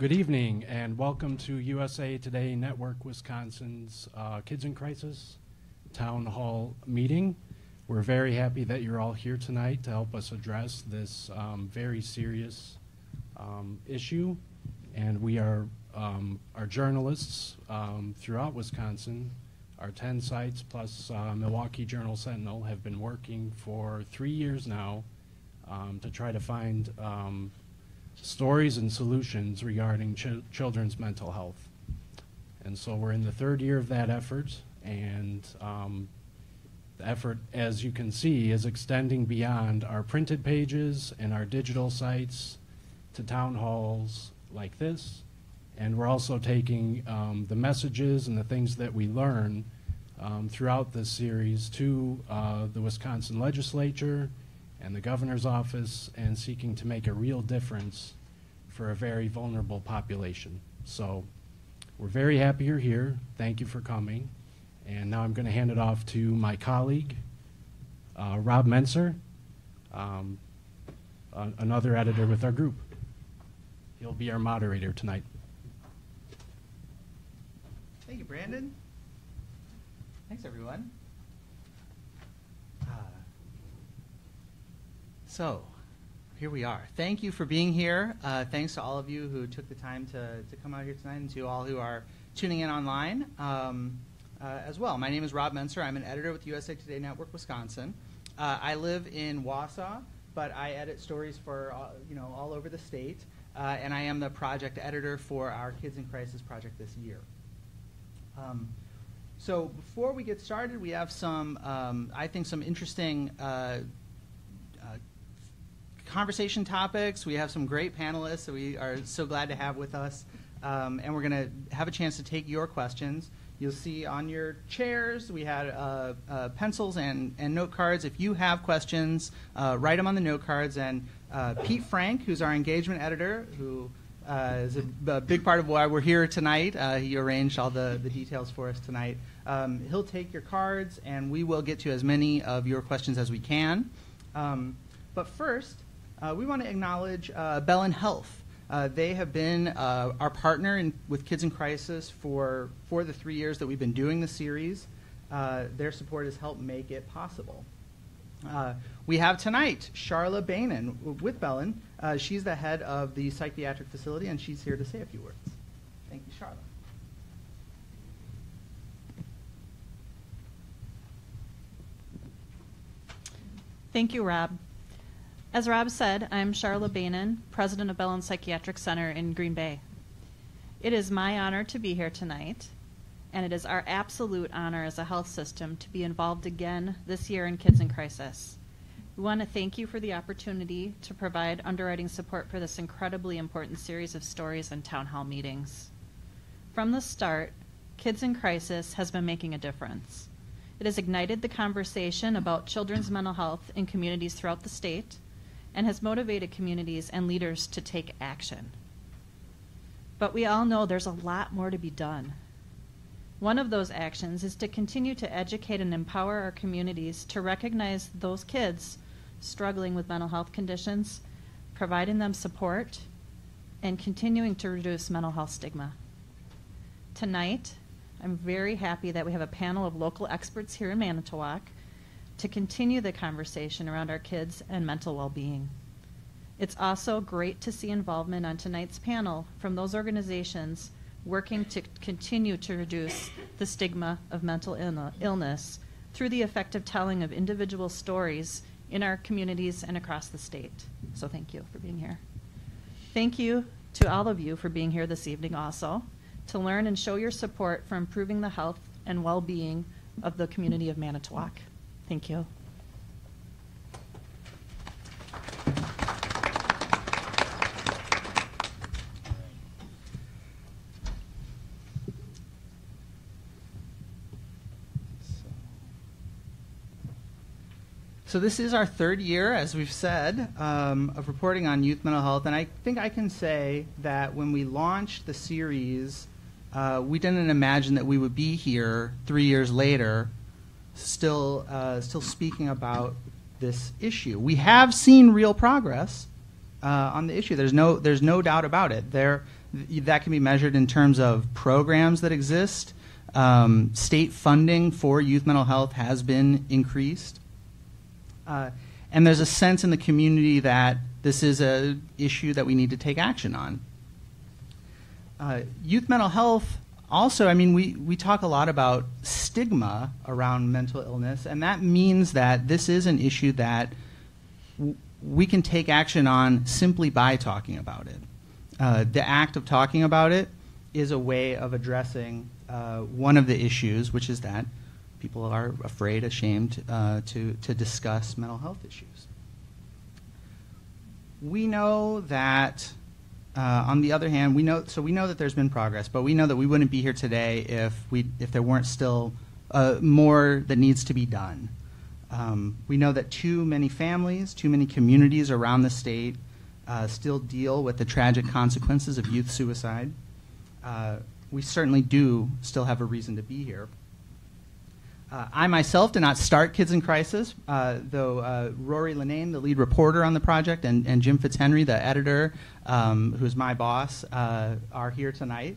Good evening and welcome to USA Today Network Wisconsin's Kids in Crisis Town Hall meeting. We're very happy that you're all here tonight to help us address this very serious issue. And we are, our journalists throughout Wisconsin, our 10 sites plus Milwaukee Journal-Sentinel have been working for 3 years now to try to find stories and solutions regarding children's mental health. And so we're in the third year of that effort, and the effort, as you can see, is extending beyond our printed pages and our digital sites to town halls like this. And we're also taking the messages and the things that we learn throughout this series to the Wisconsin legislature and the governor's office, and seeking to make a real difference for a very vulnerable population. So we're very happy you're here. Thank you for coming. And now I'm going to hand it off to my colleague, Rob Menser, another editor with our group. He'll be our moderator tonight. Thank you, Brandon. Thanks, everyone. So, here we are. Thank you for being here. Thanks to all of you who took the time to come out here tonight, and to all who are tuning in online as well. My name is Rob Menser. I'm an editor with USA Today Network Wisconsin. I live in Wausau, but I edit stories for all over the state, and I am the project editor for our Kids in Crisis project this year. So before we get started, we have some, I think, some interesting conversation topics. We have some great panelists that we are so glad to have with us, and we're going to have a chance to take your questions. You'll see on your chairs we had pencils and note cards. If you have questions, write them on the note cards, and Pete Frank, who's our engagement editor, who is a big part of why we're here tonight. He arranged all the details for us tonight. He'll take your cards, and we will get to as many of your questions as we can. But first, we want to acknowledge Bellin Health. They have been our partner with Kids in Crisis for the 3 years that we've been doing the series. Their support has helped make it possible. We have tonight Charla Bainan with Bellin. She's the head of the psychiatric facility, and she's here to say a few words. Thank you, Charla. Thank you, Rob. As Rob said, I'm Charla Bainan, president of Bellin Psychiatric Center in Green Bay. It is my honor to be here tonight, and it is our absolute honor as a health system to be involved again this year in Kids in Crisis. We want to thank you for the opportunity to provide underwriting support for this incredibly important series of stories and town hall meetings. From the start, Kids in Crisis has been making a difference. It has ignited the conversation about children's mental health in communities throughout the state, and has motivated communities and leaders to take action. But we all know there's a lot more to be done. One of those actions is to continue to educate and empower our communities to recognize those kids struggling with mental health conditions, providing them support, and continuing to reduce mental health stigma. Tonight, I'm very happy that we have a panel of local experts here in Manitowoc to continue the conversation around our kids and mental well-being. It's also great to see involvement on tonight's panel from those organizations working to continue to reduce the stigma of mental illness through the effective telling of individual stories in our communities and across the state. So thank you for being here. Thank you to all of you for being here this evening also, to learn and show your support for improving the health and well-being of the community of Manitowoc. Thank you. So this is our third year, as we've said, of reporting on youth mental health, and I think I can say that when we launched the series, we didn't imagine that we would be here 3 years later still speaking about this issue. We have seen real progress on the issue. There's no doubt about it. That can be measured in terms of programs that exist. State funding for youth mental health has been increased. And there's a sense in the community that this is an issue that we need to take action on. Youth mental health also, I mean, we talk a lot about stigma around mental illness, and that means that this is an issue that we can take action on simply by talking about it. The act of talking about it is a way of addressing one of the issues, which is that people are afraid, ashamed to discuss mental health issues. We know that, on the other hand, we know that there's been progress, but we know that we wouldn't be here today if there weren't still more that needs to be done. We know that too many families, too many communities around the state still deal with the tragic consequences of youth suicide. We certainly do still have a reason to be here. I myself did not start Kids in Crisis, though Rory Linane, the lead reporter on the project, and Jim Fitzhenry, the editor, who's my boss, are here tonight.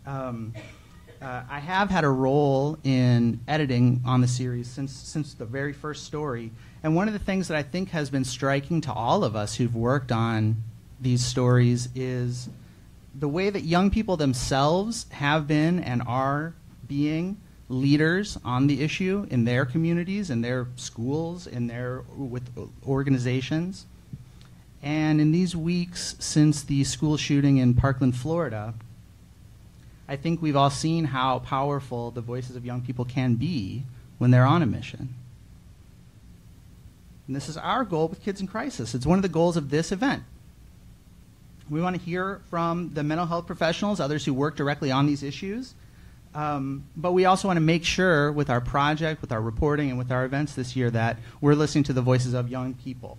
I have had a role in editing on the series since the very first story, and one of the things that I think has been striking to all of us who've worked on these stories is the way that young people themselves have been and are being leaders on the issue in their communities, in their schools, with organizations. And in these weeks since the school shooting in Parkland, Florida, I think we've all seen how powerful the voices of young people can be when they're on a mission. And this is our goal with Kids in Crisis. It's one of the goals of this event. We want to hear from the mental health professionals, others who work directly on these issues. But we also want to make sure with our project, with our reporting, and with our events this year that we're listening to the voices of young people.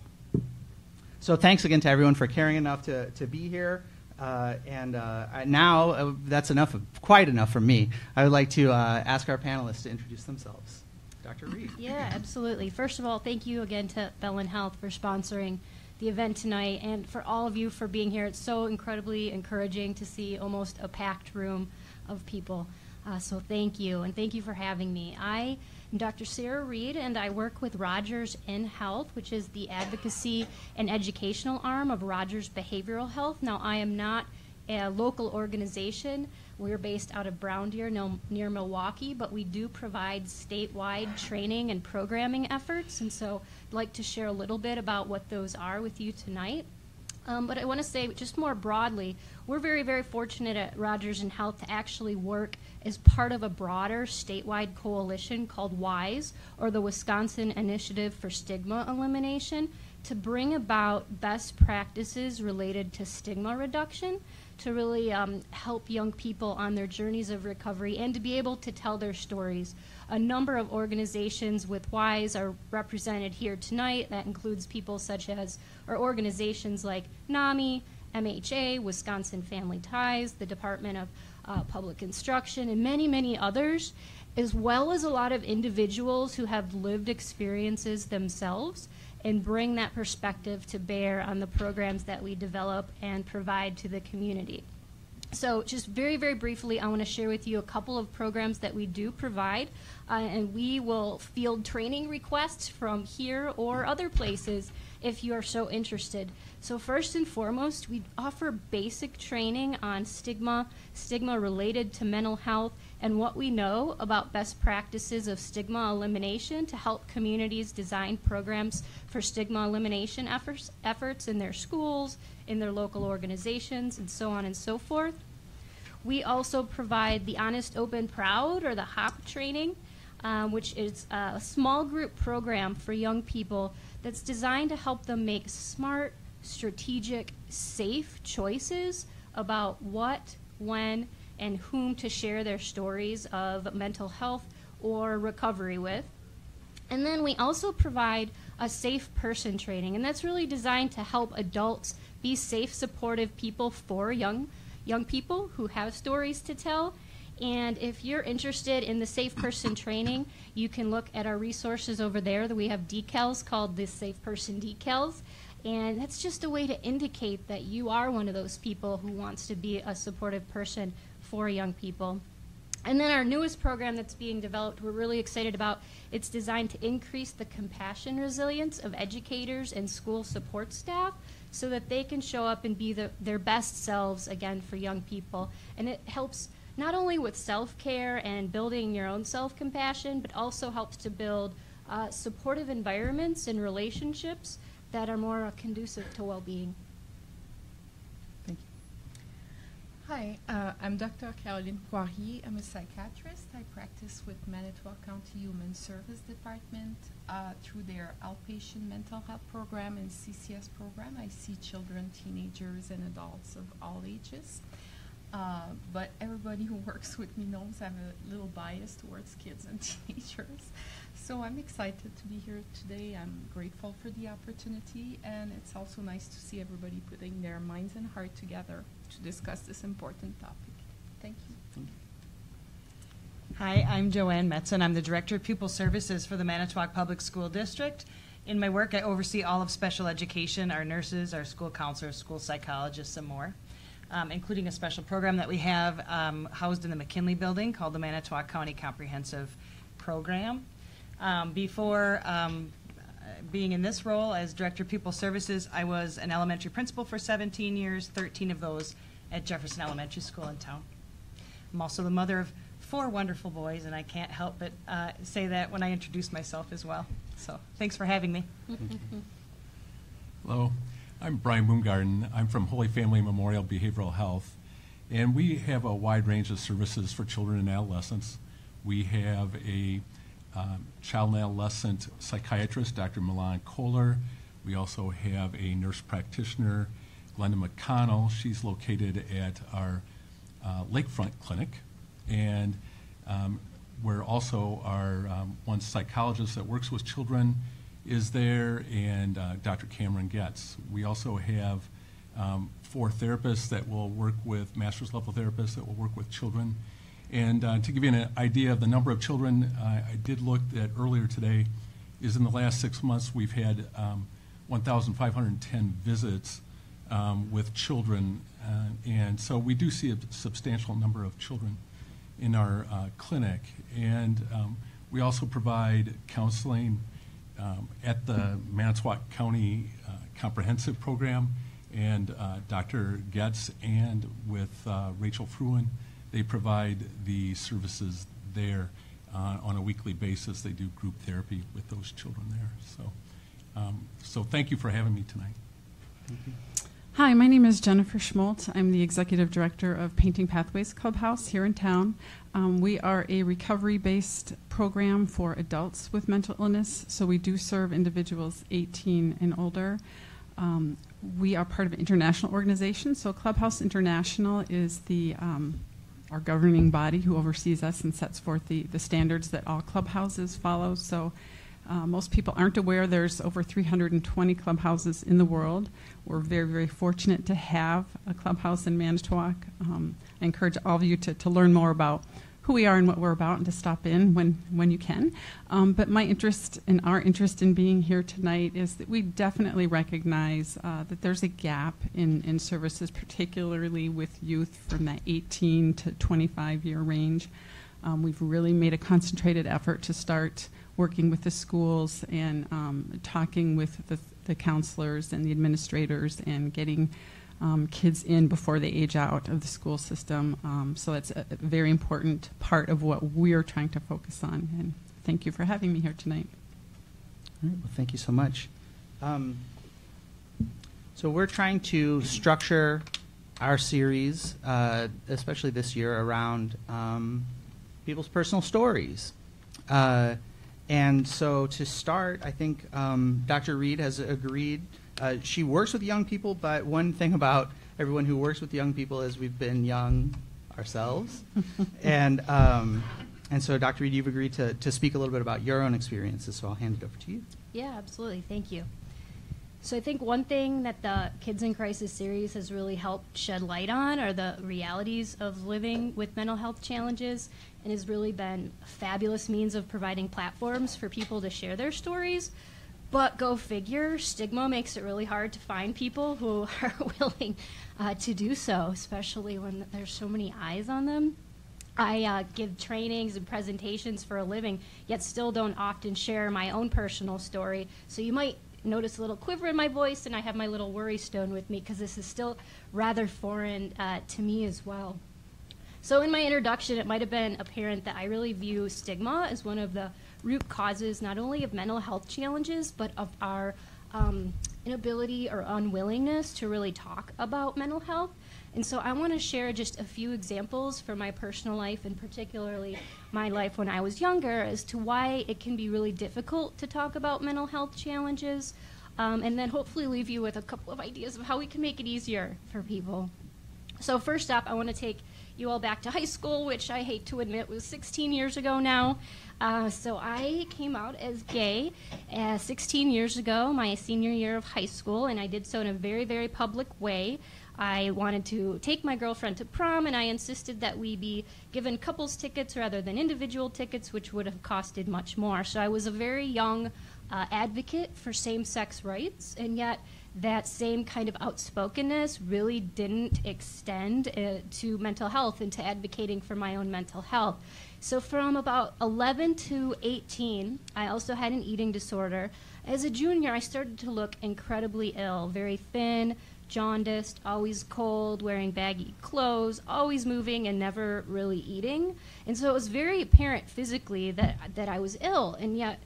So thanks again to everyone for caring enough to be here. Now, that's quite enough for me. I would like to ask our panelists to introduce themselves. Dr. Reed. Yeah, absolutely. First of all, thank you again to Bellin Health for sponsoring the event tonight, and for all of you for being here. It's so incredibly encouraging to see almost a packed room of people. So thank you, and thank you for having me. I am Dr. Sarah Reed, and I work with Rogers in Health, which is the advocacy and educational arm of Rogers Behavioral Health. Now, I am not a local organization. We're based out of Brown Deer near Milwaukee, but we do provide statewide training and programming efforts, and so I'd like to share a little bit about what those are with you tonight. But I want to say just more broadly, we're very, very fortunate at Rogers in Health to actually work as part of a broader statewide coalition called WISE, or the Wisconsin Initiative for Stigma Elimination, to bring about best practices related to stigma reduction, to really help young people on their journeys of recovery and to be able to tell their stories. A number of organizations with WISE are represented here tonight. That includes people such as, or organizations like NAMI, MHA, Wisconsin Family Ties, the Department of Public Instruction, and many, many others, as well as a lot of individuals who have lived experiences themselves and bring that perspective to bear on the programs that we develop and provide to the community. So just very, very briefly, I want to share with you a couple of programs that we do provide, and we will field training requests from here or other places if you are so interested. So first and foremost, we offer basic training on stigma related to mental health, and what we know about best practices of stigma elimination to help communities design programs for stigma elimination efforts in their schools, in their local organizations, and so on and so forth. We also provide the Honest, Open, Proud, or the HOP training, which is a small group program for young people that's designed to help them make smart, strategic, safe choices about what, when, and whom to share their stories of mental health or recovery with. And then we also provide a safe person training, and that's really designed to help adults be safe, supportive people for young people who have stories to tell. And if you're interested in the safe person training, you can look at our resources over there. We have decals called the Safe Person Decals. And that's just a way to indicate that you are one of those people who wants to be a supportive person for young people. And then our newest program that's being developed, we're really excited about. It's designed to increase the compassion resilience of educators and school support staff so that they can show up and be their best selves again for young people. And it helps not only with self-care and building your own self-compassion, but also helps to build supportive environments and relationships that are more conducive to well-being. Thank you. Hi, I'm Dr. Caroline Poirier. I'm a psychiatrist. I practice with Manitowoc County Human Service Department through their outpatient mental health program and CCS program. I see children, teenagers, and adults of all ages. But everybody who works with me knows I have a little bias towards kids and teenagers. So I'm excited to be here today. I'm grateful for the opportunity, and it's also nice to see everybody putting their minds and heart together to discuss this important topic. Thank you. Thank you. Hi, I'm Joanne Metzen. I'm the Director of Pupil Services for the Manitowoc Public School District. In my work, I oversee all of special education, our nurses, our school counselors, school psychologists, and more, including a special program that we have housed in the McKinley building called the Manitowoc County Comprehensive Program. Before being in this role as Director of Pupil Services, I was an elementary principal for 17 years, 13 of those at Jefferson Elementary School in town. I'm also the mother of 4 wonderful boys, and I can't help but say that when I introduce myself as well. So thanks for having me. Hello, I'm Brian Moongarden. I'm from Holy Family Memorial Behavioral Health, and we have a wide range of services for children and adolescents. We have a child and adolescent psychiatrist, Dr. Milan Kohler. We also have a nurse practitioner, Glenda McConnell. She's located at our Lakefront Clinic. And where also our one psychologist that works with children is there, and Dr. Cameron Getz. We also have 4 therapists that will work with, master's level therapists that will work with children. And to give you an idea of the number of children, I did look at earlier today, is in the last 6 months we've had 1,510 visits with children. And so we do see a substantial number of children in our clinic. And we also provide counseling at the Manitowoc County Comprehensive Program. And Dr. Getz and with Rachel Fruin, they provide the services there on a weekly basis. They do group therapy with those children there. So thank you for having me tonight. Thank you. Hi, my name is Jennifer Schmoltz. I'm the Executive Director of Painting Pathways Clubhouse here in town. We are a recovery-based program for adults with mental illness, so we do serve individuals 18 and older. We are part of an international organization, so Clubhouse International is the our governing body who oversees us and sets forth the standards that all clubhouses follow. So most people aren't aware there's over 320 clubhouses in the world. We're very, very fortunate to have a clubhouse in Manitowoc. I encourage all of you to learn more about who we are and what we're about, and to stop in when you can. But my interest and our interest in being here tonight is that we definitely recognize that there's a gap in services, particularly with youth from that 18 to 25-year range. We've really made a concentrated effort to start working with the schools and talking with the counselors and the administrators and getting kids in before they age out of the school system. So that's a very important part of what we're trying to focus on. And thank you for having me here tonight. All right, well, thank you so much. So we're trying to structure our series, especially this year, around people's personal stories. And so to start, I think Dr. Reed has agreed. She works with young people, but one thing about everyone who works with young people is we've been young ourselves. And so, Dr. Reed, you've agreed to speak a little bit about your own experiences, so I'll hand it over to you. Yeah, absolutely. Thank you. So I think one thing that the Kids in Crisis series has really helped shed light on are the realities of living with mental health challenges, and has really been a fabulous means of providing platforms for people to share their stories. But go figure, stigma makes it really hard to find people who are willing to do so, especially when there's so many eyes on them. I give trainings and presentations for a living, yet still don't often share my own personal story. So you might notice a little quiver in my voice, and I have my little worry stone with me because this is still rather foreign to me as well. So in my introduction, it might have been apparent that I really view stigma as one of the root causes not only of mental health challenges, but of our inability or unwillingness to really talk about mental health. And so I want to share just a few examples from my personal life, and particularly my life when I was younger, as to why it can be really difficult to talk about mental health challenges, and then hopefully leave you with a couple of ideas of how we can make it easier for people. So first up, I want to take you all back to high school, which I hate to admit was 16 years ago now. So I came out as gay 16 years ago, my senior year of high school, and I did so in a very, very public way. I wanted to take my girlfriend to prom, and I insisted that we be given couples tickets rather than individual tickets, which would have costed much more. So I was a very young advocate for same-sex rights, and yet that same kind of outspokenness really didn't extend to mental health and to advocating for my own mental health. So from about 11 to 18, I also had an eating disorder. As a junior, I started to look incredibly ill, very thin, jaundiced, always cold, wearing baggy clothes, always moving and never really eating. And so it was very apparent physically that I was ill, and yet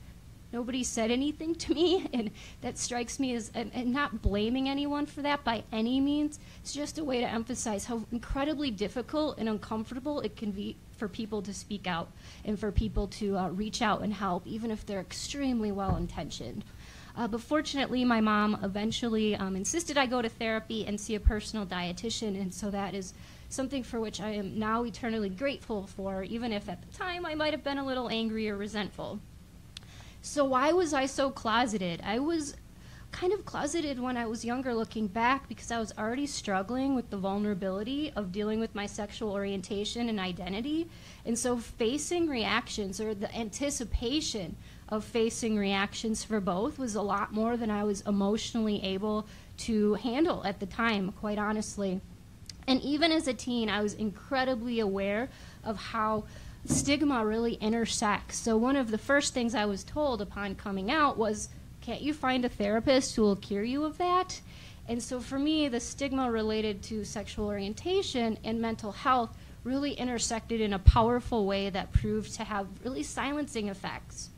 nobody said anything to me, and that strikes me as, and not blaming anyone for that by any means, it's just a way to emphasize how incredibly difficult and uncomfortable it can be for people to speak out and for people to reach out and help, even if they're extremely well-intentioned. But fortunately, my mom eventually insisted I go to therapy and see a personal dietitian, and so that is something for which I am now eternally grateful for, even if at the time I might have been a little angry or resentful. So why was I so closeted? I was kind of closeted when I was younger looking back because I was already struggling with the vulnerability of dealing with my sexual orientation and identity. And so facing reactions, or the anticipation of facing reactions for both, was a lot more than I was emotionally able to handle at the time, quite honestly. And even as a teen, I was incredibly aware of how stigma really intersects. So one of the first things I was told upon coming out was, can't you find a therapist who will cure you of that? And so for me, the stigma related to sexual orientation and mental health really intersected in a powerful way that proved to have really silencing effects.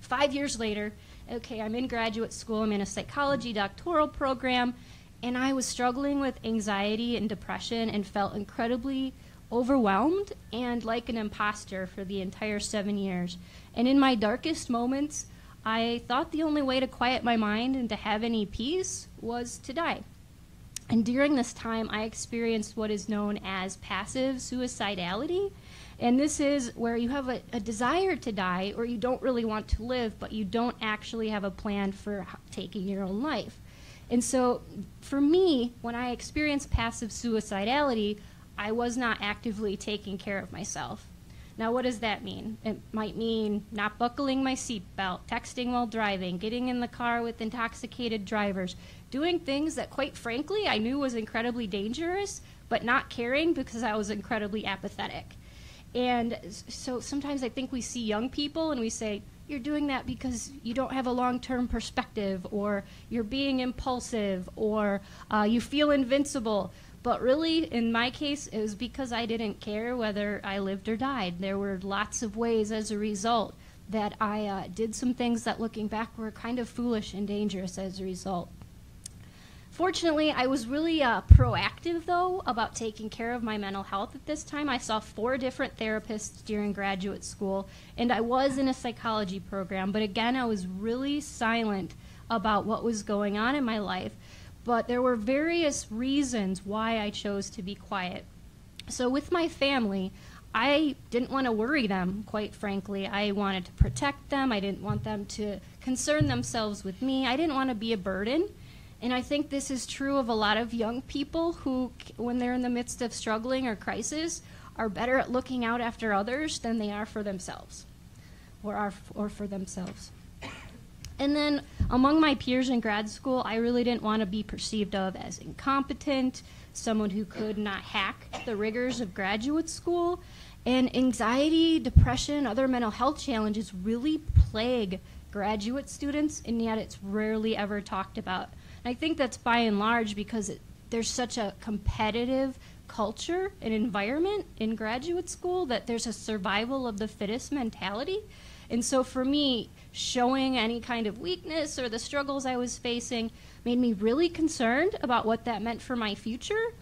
5 years later, okay, I'm in graduate school, I'm in a psychology doctoral program, and I was struggling with anxiety and depression and felt incredibly overwhelmed and like an imposter for the entire 7 years. And in my darkest moments, I thought the only way to quiet my mind and to have any peace was to die. And during this time, I experienced what is known as passive suicidality. And this is where you have a desire to die, or you don't really want to live, but you don't actually have a plan for taking your own life. And so for me, when I experienced passive suicidality, I was not actively taking care of myself. Now, what does that mean? It might mean not buckling my seatbelt, texting while driving, getting in the car with intoxicated drivers, doing things that, quite frankly, I knew was incredibly dangerous, but not caring because I was incredibly apathetic. And so sometimes I think we see young people and we say, you're doing that because you don't have a long-term perspective, or you're being impulsive, or you feel invincible. But really, in my case, it was because I didn't care whether I lived or died. There were lots of ways as a result that I did some things that, looking back, were kind of foolish and dangerous as a result. Fortunately, I was really proactive, though, about taking care of my mental health at this time. I saw 4 different therapists during graduate school, and I was in a psychology program. But again, I was really silent about what was going on in my life. But there were various reasons why I chose to be quiet. So with my family, I didn't want to worry them, quite frankly. I wanted to protect them. I didn't want them to concern themselves with me. I didn't want to be a burden. And I think this is true of a lot of young people who, when they're in the midst of struggling or crisis, are better at looking out after others than they are for themselves, or for themselves. And then among my peers in grad school, I really didn't want to be perceived of as incompetent, someone who could not hack the rigors of graduate school. And anxiety, depression, other mental health challenges really plague graduate students, and yet it's rarely ever talked about. And I think that's by and large because there's such a competitive culture and environment in graduate school that there's a survival of the fittest mentality. And so for me, showing any kind of weakness or the struggles I was facing made me really concerned about what that meant for my future,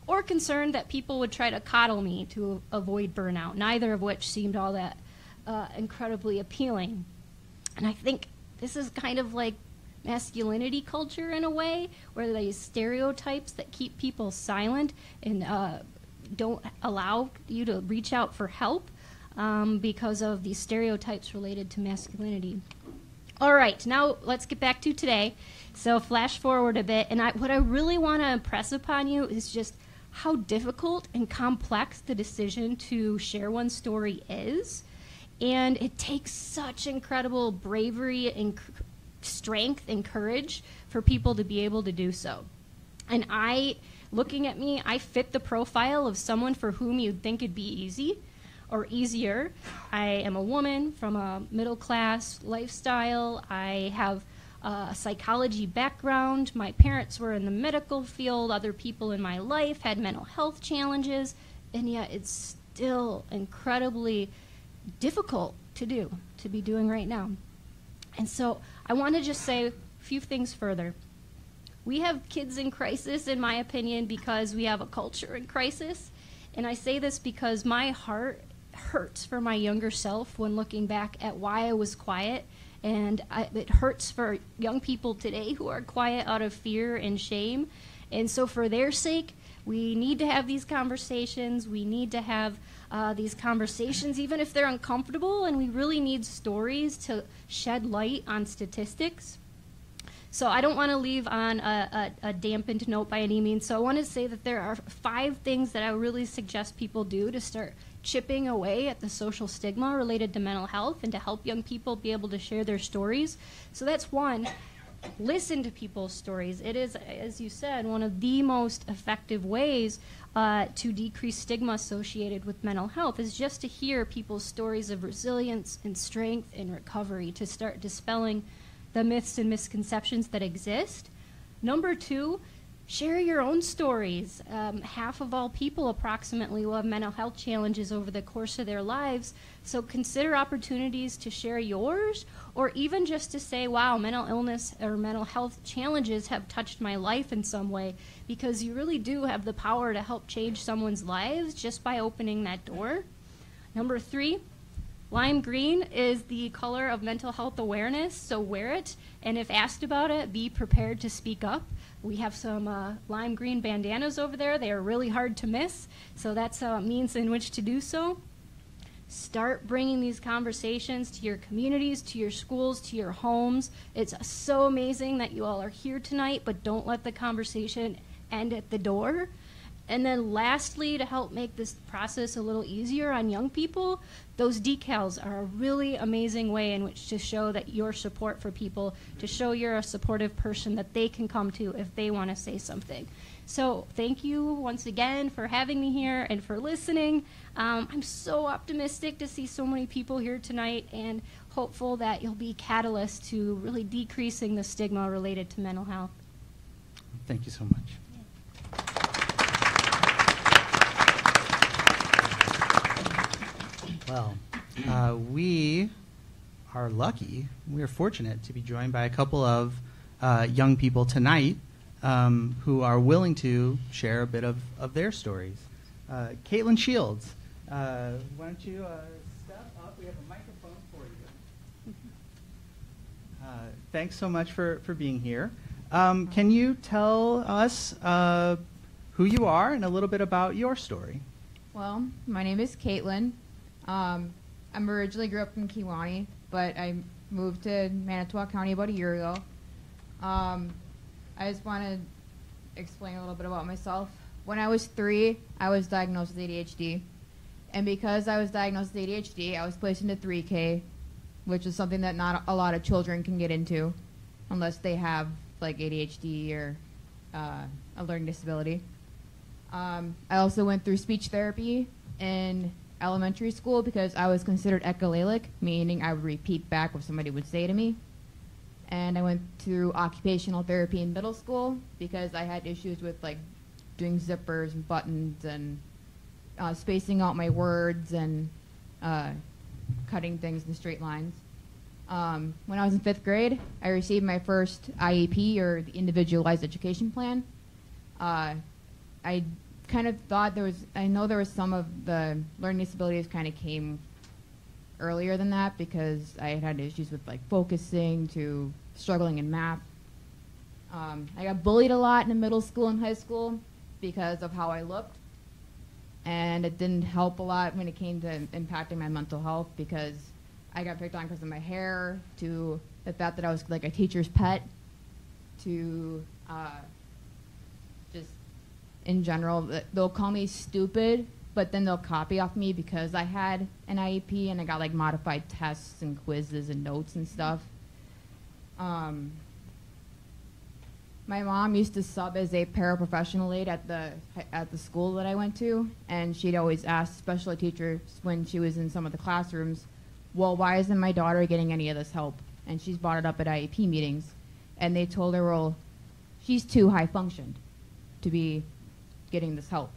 or concerned that people would try to coddle me to avoid burnout, neither of which seemed all that incredibly appealing. And I think this is kind of like masculinity culture in a way, where these stereotypes that keep people silent and don't allow you to reach out for help because of these stereotypes related to masculinity. All right, now let's get back to today. So flash forward a bit, and what I really want to impress upon you is just how difficult and complex the decision to share one's story is. And it takes such incredible bravery and strength and courage for people to be able to do so. And looking at me, I fit the profile of someone for whom you'd think it'd be easy or easier. I am a woman from a middle-class lifestyle. I have a psychology background. My parents were in the medical field. Other people in my life had mental health challenges. And yet it's still incredibly difficult to be doing right now. And so I want to just say a few things further. We have kids in crisis, in my opinion, because we have a culture in crisis. And I say this because my heart hurts for my younger self when looking back at why I was quiet. And it hurts for young people today who are quiet out of fear and shame. And so for their sake, we need to have these conversations. We need to have these conversations, even if they're uncomfortable, and we really need stories to shed light on statistics. So I don't want to leave on a dampened note by any means. So I want to say that there are 5 things that I really suggest people do to start chipping away at the social stigma related to mental health and to help young people be able to share their stories. So that's 1. Listen to people's stories. It is, as you said, one of the most effective ways to decrease stigma associated with mental health is just to hear people's stories of resilience and strength and recovery, to start dispelling the myths and misconceptions that exist. Number 2, share your own stories. Half of all people approximately will have mental health challenges over the course of their lives, so consider opportunities to share yours, or even just to say, wow, mental illness or mental health challenges have touched my life in some way, because you really do have the power to help change someone's lives just by opening that door. Number 3, lime green is the color of mental health awareness, so wear it, and if asked about it, be prepared to speak up. We have some lime green bandanas over there. They are really hard to miss, so that's a means in which to do so. Start bringing these conversations to your communities, to your schools, to your homes. It's so amazing that you all are here tonight, but don't let the conversation end at the door. And then lastly, to help make this process a little easier on young people, those decals are a really amazing way in which to show that your support for people, to show you're a supportive person that they can come to if they want to say something. So thank you once again for having me here and for listening. I'm so optimistic to see so many people here tonight, and hopeful that you'll be catalysts to really decreasing the stigma related to mental health. Thank you so much. Well, we are lucky, we are fortunate to be joined by a couple of young people tonight who are willing to share a bit of their stories. Caitlin Shields, why don't you step up? We have a microphone for you. Thanks so much for being here. Can you tell us who you are and a little bit about your story? Well, my name is Caitlin. I originally grew up in Kewaunee, but I moved to Manitowoc County about a year ago. I just want to explain a little bit about myself. When I was 3, I was diagnosed with ADHD. And because I was diagnosed with ADHD, I was placed into 3K which is something that not a lot of children can get into unless they have like ADHD or a learning disability. I also went through speech therapy in elementary school because I was considered echolalic, meaning I would repeat back what somebody would say to me. And I went through occupational therapy in middle school because I had issues with like doing zippers and buttons and spacing out my words and cutting things in straight lines. When I was in 5th grade, I received my first IEP, or the Individualized Education Plan. I kind of thought I know there was some of the learning disabilities kind of came earlier than that because I had issues with like focusing to struggling in math. I got bullied a lot in middle school and high school because of how I looked. And it didn't help a lot when it came to impacting my mental health because I got picked on because of my hair, to the fact that I was like a teacher's pet, to just in general, they'll call me stupid, but then they'll copy off me because I had an IEP and I got like modified tests and quizzes and notes and stuff. My mom used to sub as a paraprofessional aide at the school that I went to, and she'd always ask special ed teachers when she was in some of the classrooms, well, why isn't my daughter getting any of this help? And she's brought it up at IEP meetings, and they told her, well, she's too high functioned to be getting this help.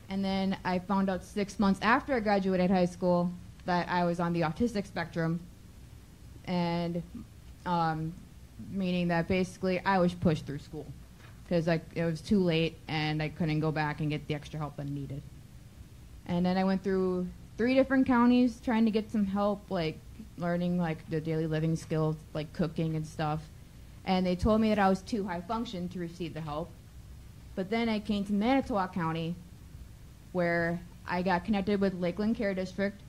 And then I found out 6 months after I graduated high school that I was on the autistic spectrum, and meaning that basically I was pushed through school because it was too late and I couldn't go back and get the extra help I needed. And then I went through 3 different counties trying to get some help, like learning like the daily living skills, like cooking and stuff. And they told me that I was too high function to receive the help. But then I came to Manitowoc County, where I got connected with Lakeland Care District,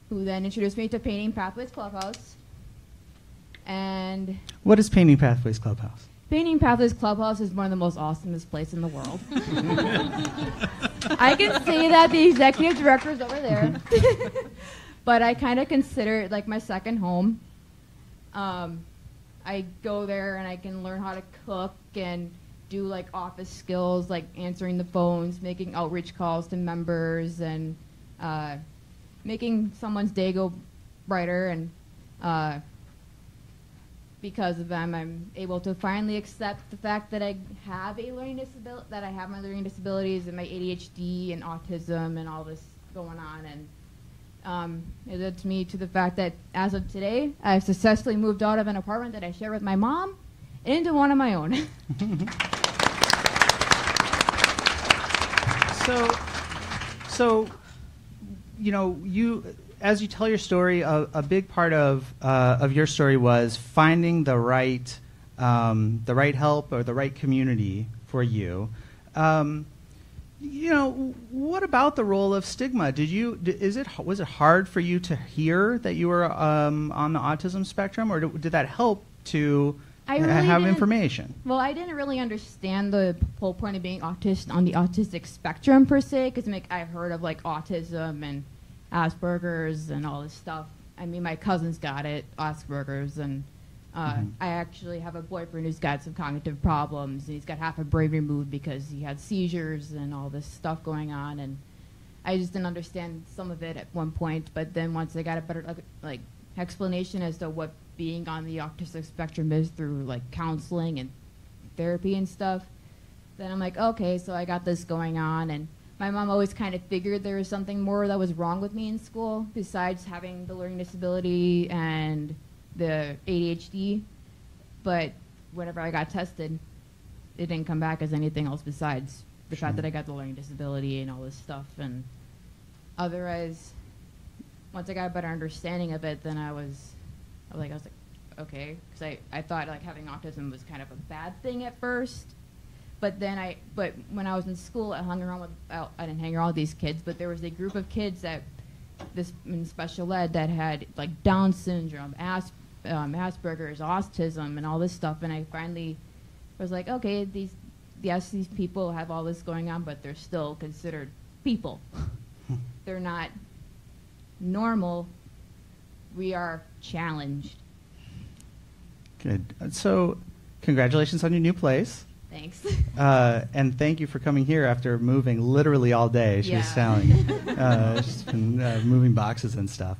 who then introduced me to Painting Pathways Clubhouse. And What is Painting Pathways Clubhouse? Painting Pathways Clubhouse is one of the most awesomest places in the world. I can say that the executive director is over there. But I kind of consider it like my second home. I go there and I can learn how to cook and do like office skills, like answering the phones, making outreach calls to members, and making someone's day go brighter. And because of them, I'm able to finally accept the fact that I have a learning disability, that I have my learning disabilities and my ADHD and autism and all this going on. And it led me to the fact that as of today, I've successfully moved out of an apartment that I share with my mom into one of my own. So, you know, as you tell your story, a big part of your story was finding the right help or the right community for you. You know, what about the role of stigma? Was it hard for you to hear that you were on the autism spectrum, or did that help to have information? Well, I didn't really understand the whole point of being on the autistic spectrum per se, because I've heard of like autism and Asperger's and all this stuff. I mean, my cousin's got it, Asperger's, and I actually have a boyfriend who's got some cognitive problems, and he's got half a brain removed because he had seizures and all this stuff going on, and I just didn't understand some of it at one point, but then once I got a better like explanation as to what being on the autistic spectrum is through like counseling and therapy and stuff, then I'm like, okay, so I got this going on. And my mom always kind of figured there was something more that was wrong with me in school besides having the learning disability and the ADHD. But whenever I got tested, it didn't come back as anything else besides the fact that I got the learning disability and all this stuff. And otherwise, once I got a better understanding of it, then I was like, okay, because I thought like having autism was kind of a bad thing at first. But when I was in school, I didn't hang around with these kids, but there was a group of kids in special ed that had like Down syndrome, Asperger's, autism, and all this stuff. And I finally was like, okay, these people have all this going on, but they're still considered people. They're not normal we are challenged. Good. So, congratulations on your new place. Thanks. And thank you for coming here after moving literally all day. She was Yeah. telling. She's been moving boxes and stuff.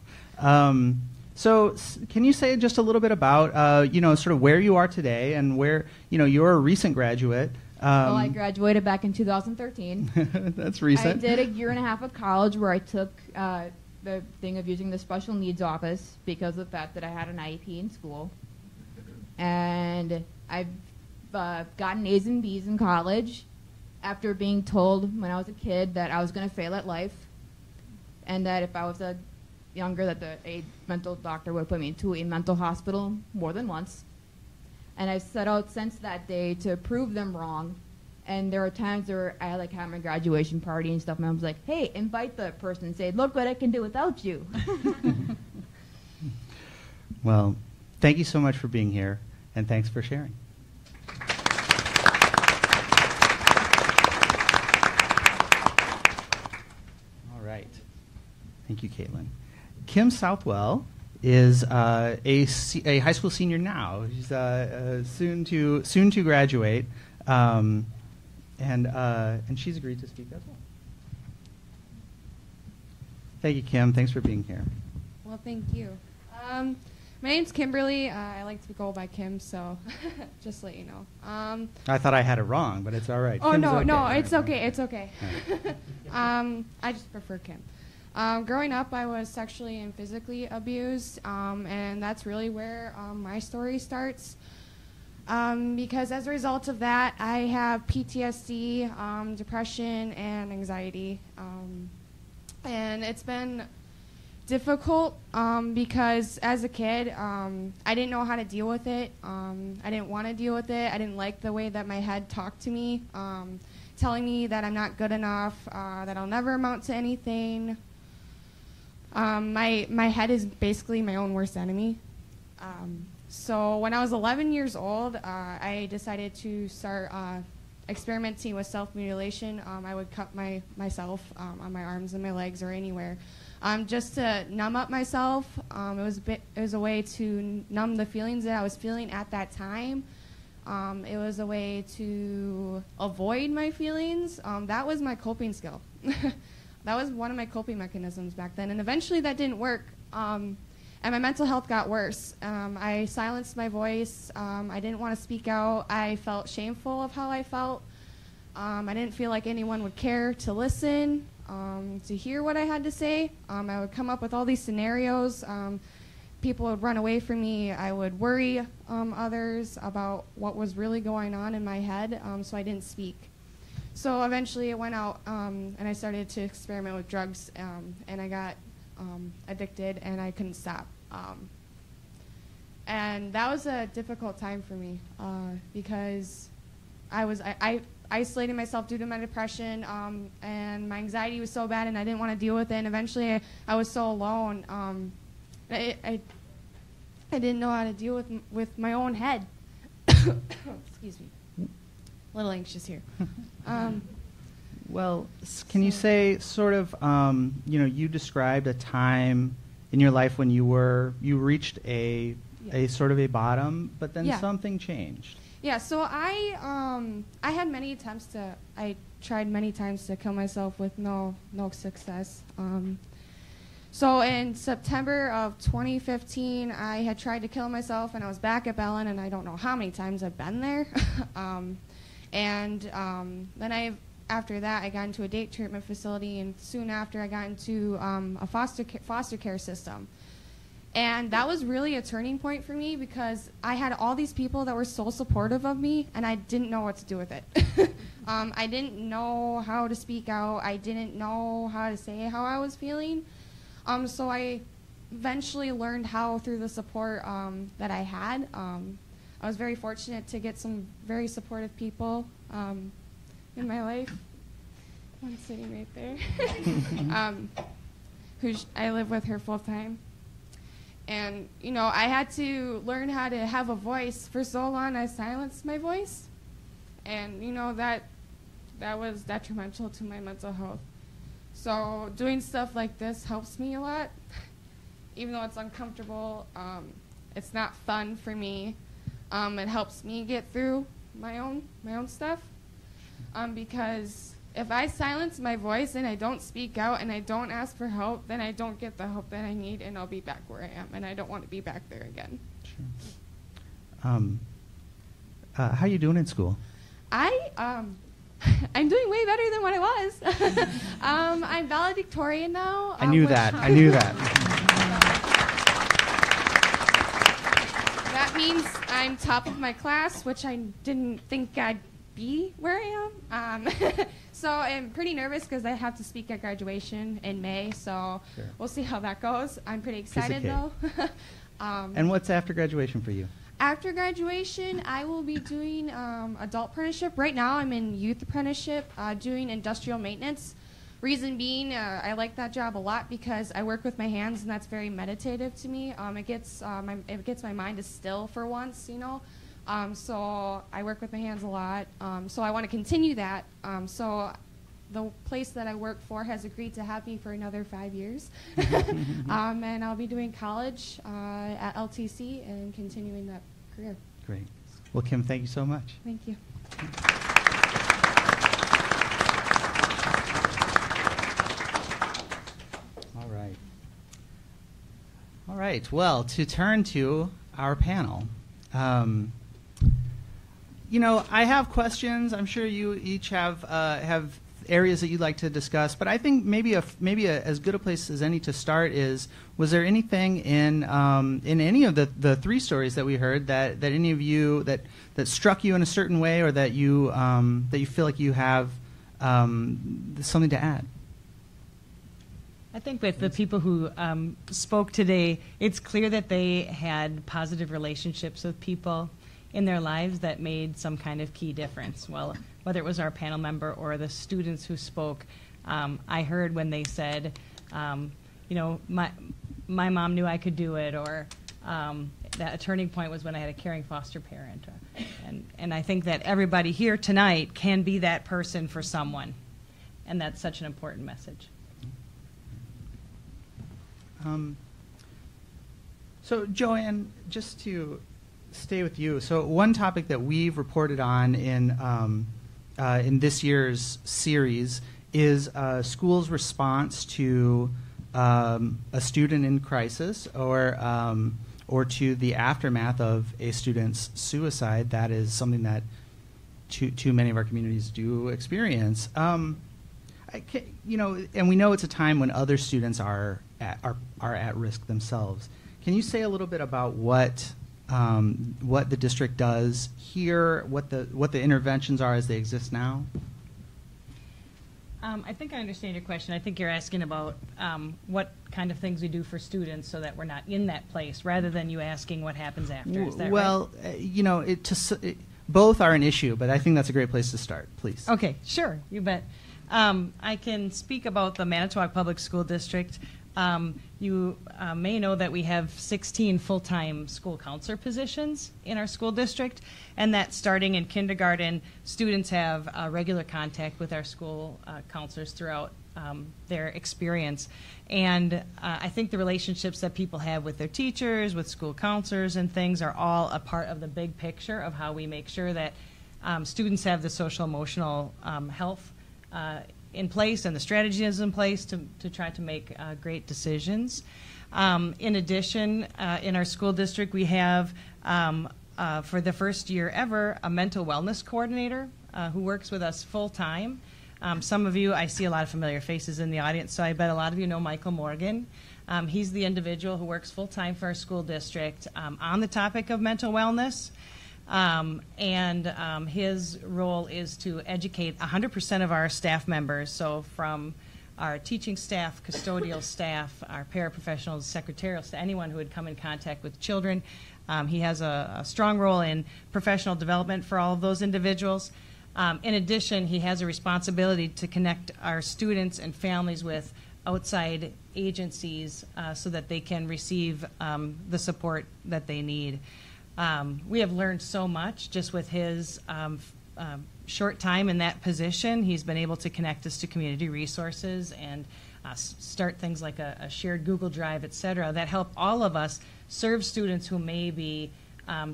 So, can you say just a little bit about, sort of where you are today and where, you're a recent graduate. Well, I graduated back in 2013. That's recent. I did a year and a half of college where I took the thing of using the special needs office because of the fact that I had an IEP in school. And I've gotten A's and B's in college after being told when I was a kid that I was going to fail at life and that if I was younger that a mental doctor would put me into a mental hospital more than once. And I've set out since that day to prove them wrong. And there were times where I had my graduation party and stuff, and I was like, hey, invite the person and say, look what I can do without you. Well, thank you so much for being here, and thanks for sharing. All right. Thank you, Caitlin. Kim Southwell is a high school senior now. She's soon to graduate, and she's agreed to speak as well. Thank you, Kim. Thanks for being here. Well, thank you. My name's Kimberly. I like to go by Kim, so just to let you know. I thought I had it wrong, but it's all right. Oh, Kim's no, okay. no, it's okay. It's okay. I just prefer Kim. Growing up, I was sexually and physically abused, and that's really where my story starts. Because as a result of that, I have PTSD, depression, and anxiety. And it's been difficult because as a kid, I didn't know how to deal with it. I didn't want to deal with it. I didn't like the way that my head talked to me, telling me that I'm not good enough, that I'll never amount to anything. My head is basically my own worst enemy. So when I was 11 years old, I decided to start experimenting with self-mutilation. I would cut myself on my arms and my legs or anywhere, just to numb up myself. It was a way to numb the feelings that I was feeling at that time. It was a way to avoid my feelings. That was my coping skill. That was one of my coping mechanisms back then, and eventually that didn't work. And my mental health got worse. I silenced my voice. I didn't want to speak out. I felt shameful of how I felt. I didn't feel like anyone would care to listen, to hear what I had to say. I would come up with all these scenarios. People would run away from me. I would worry others about what was really going on in my head, so I didn't speak. So eventually it went out, and I started to experiment with drugs, and I got addicted, and I couldn't stop. And that was a difficult time for me because I isolated myself due to my depression, and my anxiety was so bad, and I didn't want to deal with it. And eventually, I was so alone. I didn't know how to deal with my own head. Excuse me. A little anxious here. Well, can you say sort of, you described a time in your life when you reached a sort of a bottom, but then something changed. Yeah, so I had many attempts I tried many times to kill myself with no success. So in September of 2015, I had tried to kill myself, and I was back at Bellin, and I don't know how many times I've been there. Then after that, I got into a date treatment facility, and soon after, I got into a foster care system. And that was really a turning point for me because I had all these people that were so supportive of me, and I didn't know what to do with it. I didn't know how to speak out. I didn't know how to say how I was feeling. So I eventually learned how through the support that I had. I was very fortunate to get some very supportive people in my life. One sitting right there. I live with her full time. And, I had to learn how to have a voice. For so long, I silenced my voice. And, that was detrimental to my mental health. So doing stuff like this helps me a lot. even though it's uncomfortable, it's not fun for me. It helps me get through my own stuff, because if I silence my voice and I don't speak out and I don't ask for help, then I don't get the help that I need, and I'll be back where I am, and I don't want to be back there again. Sure. How are you doing in school? I'm doing way better than what I was. I'm valedictorian now. I knew that. I knew that. That means I'm top of my class, which I didn't think I'd be where I am. So I'm pretty nervous because I have to speak at graduation in May. So Sure. We'll see how that goes. I'm pretty excited though. And what's after graduation for you? After graduation, I will be doing adult apprenticeship. Right now, I'm in youth apprenticeship, doing industrial maintenance. Reason being, I like that job a lot because I work with my hands, and that's very meditative to me. It gets my mind to still for once, you know. So I work with my hands a lot. So I want to continue that. So the place that I work for has agreed to have me for another 5 years. And I'll be doing college at LTC and continuing that career. Great. Well, Kim, thank you so much. Thank you. All right. All right. Well, to turn to our panel. You know, I have questions. I'm sure you each have areas that you'd like to discuss, but I think maybe as good a place as any to start is, was there anything in any of the three stories that we heard that any of you that struck you in a certain way, or that you feel like you have something to add? I think with the people who spoke today, it's clear that they had positive relationships with people in their lives that made some kind of key difference. Well, whether it was our panel member or the students who spoke, I heard when they said, you know, my mom knew I could do it, or that a turning point was when I had a caring foster parent. And I think that everybody here tonight can be that person for someone, and that's such an important message. So, Joanne, just to stay with you. So, one topic that we've reported on in this year's series is schools' response to a student in crisis, or to the aftermath of a student's suicide. That is something that too many of our communities do experience. You know, and we know it's a time when other students are at risk themselves. Can you say a little bit about what the district does here, what the interventions are as they exist now? I think I understand your question. I think you're asking about what kind of things we do for students so that we're not in that place, rather than you asking what happens after. Is that well, right? You know, both are an issue, but I think that's a great place to start. Please. Okay, sure, you bet. I can speak about the Manitowoc Public School District. You may know that we have 16 full-time school counselor positions in our school district, and that starting in kindergarten, students have regular contact with our school counselors throughout their experience. And I think the relationships that people have with their teachers, with school counselors and things, are all a part of the big picture of how we make sure that students have the social-emotional health in place, and the strategies in place to try to make great decisions. In addition, in our school district, we have, for the first year ever, a mental wellness coordinator who works with us full-time. Some of you, I see a lot of familiar faces in the audience, so I bet a lot of you know Michael Morgan. He's the individual who works full-time for our school district on the topic of mental wellness. His role is to educate 100% of our staff members, so from our teaching staff, custodial staff, our paraprofessionals, secretarial staff, anyone who would come in contact with children. He has a strong role in professional development for all of those individuals. In addition, he has a responsibility to connect our students and families with outside agencies so that they can receive the support that they need. We have learned so much just with his short time in that position. He's been able to connect us to community resources and start things like a shared Google Drive, et cetera, that help all of us serve students who may be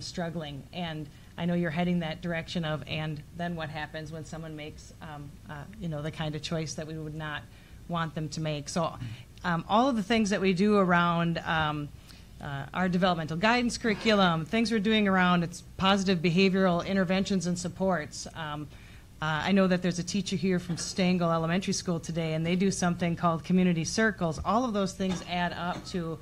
struggling. And I know you're heading that direction of, and then what happens when someone makes, the kind of choice that we would not want them to make. So all of the things that we do around our developmental guidance curriculum, things we're doing around its positive behavioral interventions and supports. I know that there's a teacher here from Stengel Elementary School today, and they do something called community circles. All of those things add up to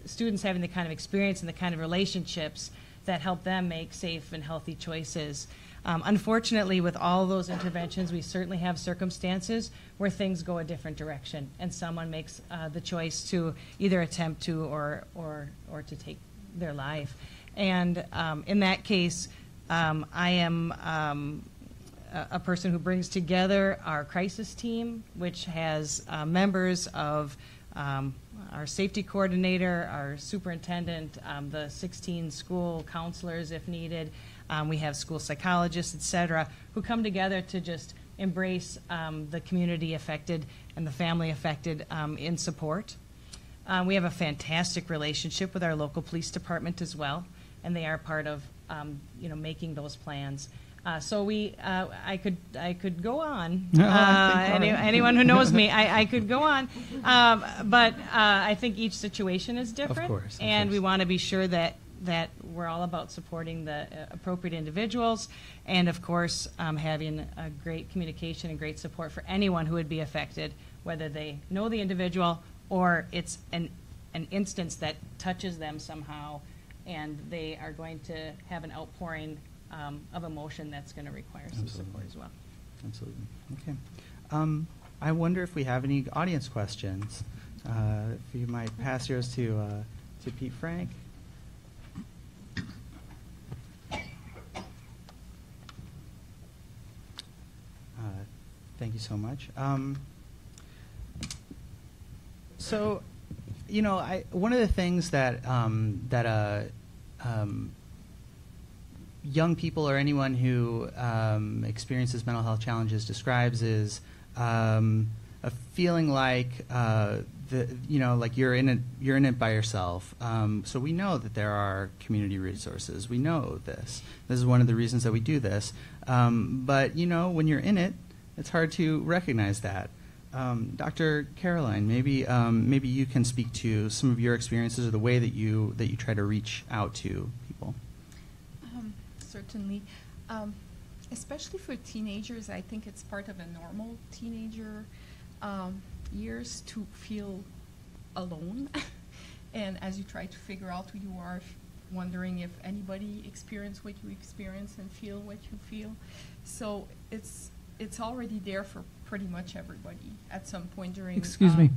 students having the kind of experience and the kind of relationships that help them make safe and healthy choices. Unfortunately, with all those interventions, we certainly have circumstances where things go a different direction, and someone makes the choice to either attempt to or to take their life. And in that case, I am a person who brings together our crisis team, which has members of our safety coordinator, our superintendent, the 16 school counselors if needed. We have school psychologists, et cetera, who come together to just embrace the community affected and the family affected in support. We have a fantastic relationship with our local police department as well, and they are part of making those plans. So I could go on. Anyone who knows me, I could go on. But I think each situation is different, of course. We want to be sure that we're all about supporting the appropriate individuals, and of course having a great communication and great support for anyone who would be affected, whether they know the individual or it's an instance that touches them somehow, and they are going to have an outpouring of emotion that's going to require some support as well. Absolutely. Okay. I wonder if we have any audience questions. If you might pass yours to Pete Frank. Thank you so much. One of the things that young people or anyone who experiences mental health challenges describes is a feeling like like you're in it by yourself. So we know that there are community resources. We know this. This is one of the reasons that we do this. But when you're in it, it's hard to recognize that. Dr. Caroline, maybe you can speak to some of your experiences or the way that you try to reach out to people. Certainly. Especially for teenagers, I think it's part of a normal teenager years to feel alone. And as you try to figure out who you are, wondering if anybody experienced what you experience and feel what you feel. So it's already there for pretty much everybody at some point during... Excuse me.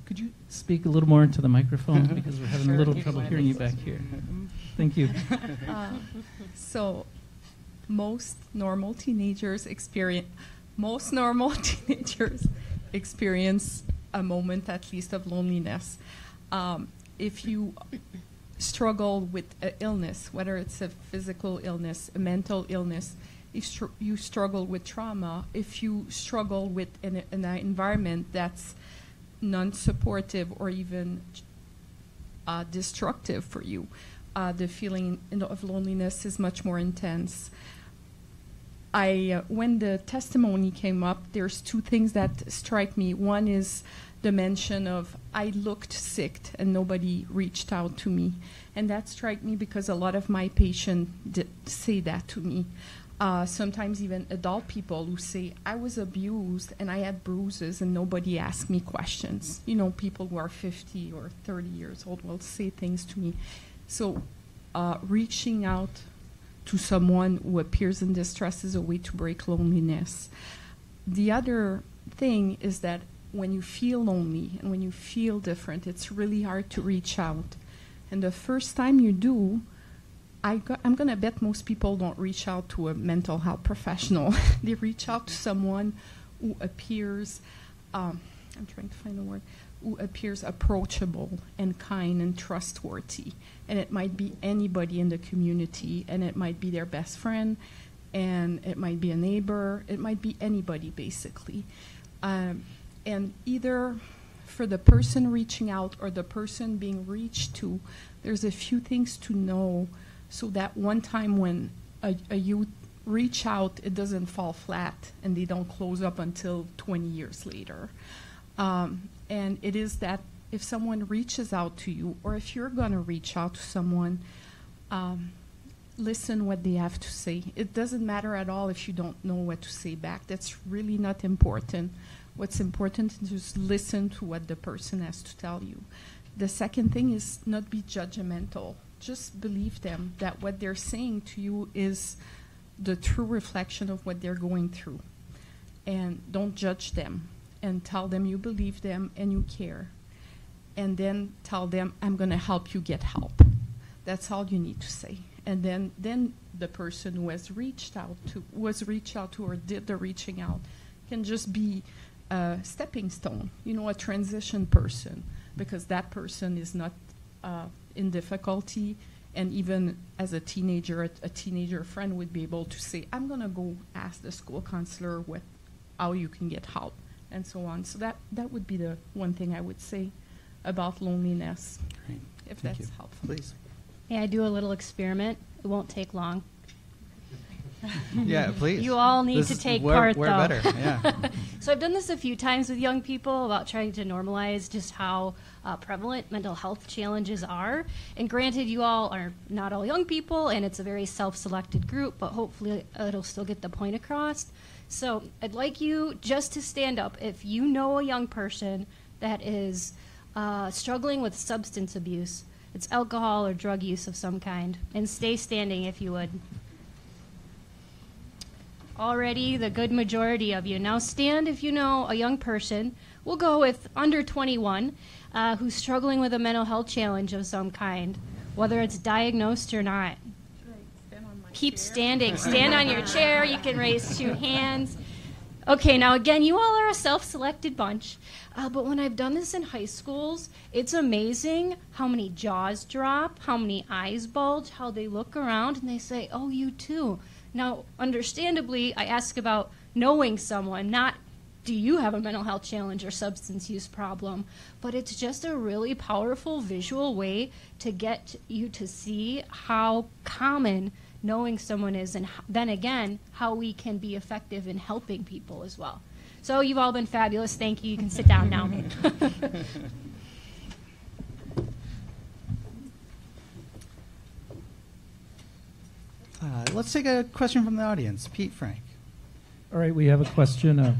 Could you speak a little more into the microphone because we're having a little trouble hearing you back here. Thank you. So most normal teenagers experience a moment at least of loneliness. If you struggle with an illness, whether it's a physical illness, a mental illness, if you struggle with trauma, if you struggle with an environment that's non-supportive or even destructive for you, the feeling of loneliness is much more intense. When the testimony came up, there's two things that strike me. One is the mention of I looked sick and nobody reached out to me. And that struck me because a lot of my patients did say that to me. Sometimes even adult people who say, I was abused and I had bruises and nobody asked me questions. People who are 50 or 30 years old will say things to me. So reaching out to someone who appears in distress is a way to break loneliness. The other thing is that when you feel lonely and when you feel different, it's really hard to reach out. And the first time you do, I'm going to bet most people don't reach out to a mental health professional. They reach out to someone who appears, I'm trying to find a word, who appears approachable and kind and trustworthy. And it might be anybody in the community, and it might be their best friend, and it might be a neighbor. It might be anybody, basically. And And either for the person reaching out or the person being reached to, there's a few things to know so that one time when a youth reach out, it doesn't fall flat and they don't close up until 20 years later. And it is that if someone reaches out to you, or if you're going to reach out to someone, listen what they have to say. It doesn't matter at all if you don't know what to say back. That's really not important. What's important is just listen to what the person has to tell you. The second thing is not be judgmental. Just believe them, that what they're saying to you is the true reflection of what they're going through. And don't judge them, and tell them you believe them and you care. And then tell them, I'm going to help you get help. That's all you need to say. And then the person who was reached out to or did the reaching out can just be a stepping stone, a transition person, because that person is not in difficulty. And even as a teenager friend would be able to say, I'm going to go ask the school counselor how you can get help, and so on. So that would be the one thing I would say about loneliness. Great. If Thank that's you. helpful. Please. May I do a little experiment? It won't take long. Yeah, please. You all need to take part, we're though. better, yeah. So I've done this a few times with young people about trying to normalize just how prevalent mental health challenges are. And granted, you all are not all young people, and it's a very self-selected group, but hopefully it'll still get the point across. So I'd like you just to stand up if you know a young person that is struggling with substance abuse. It's alcohol or drug use of some kind. And stay standing if you would. Already the good majority of you. Now stand if you know a young person. We'll go with under 21 who's struggling with a mental health challenge of some kind, whether it's diagnosed or not. Keep standing. Stand on your chair. You can raise 2 hands. Okay, now again, you all are a self-selected bunch, but when I've done this in high schools, it's amazing how many jaws drop, how many eyes bulge, how they look around, and they say, oh, you too. Now, understandably, I ask about knowing someone, not do you have a mental health challenge or substance use problem, but it's just a really powerful visual way to get you to see how common knowing someone is, and then again, how we can be effective in helping people as well. So you've all been fabulous. Thank you. You can sit down now. Let's take a question from the audience. Pete Frank. All right, we have a question.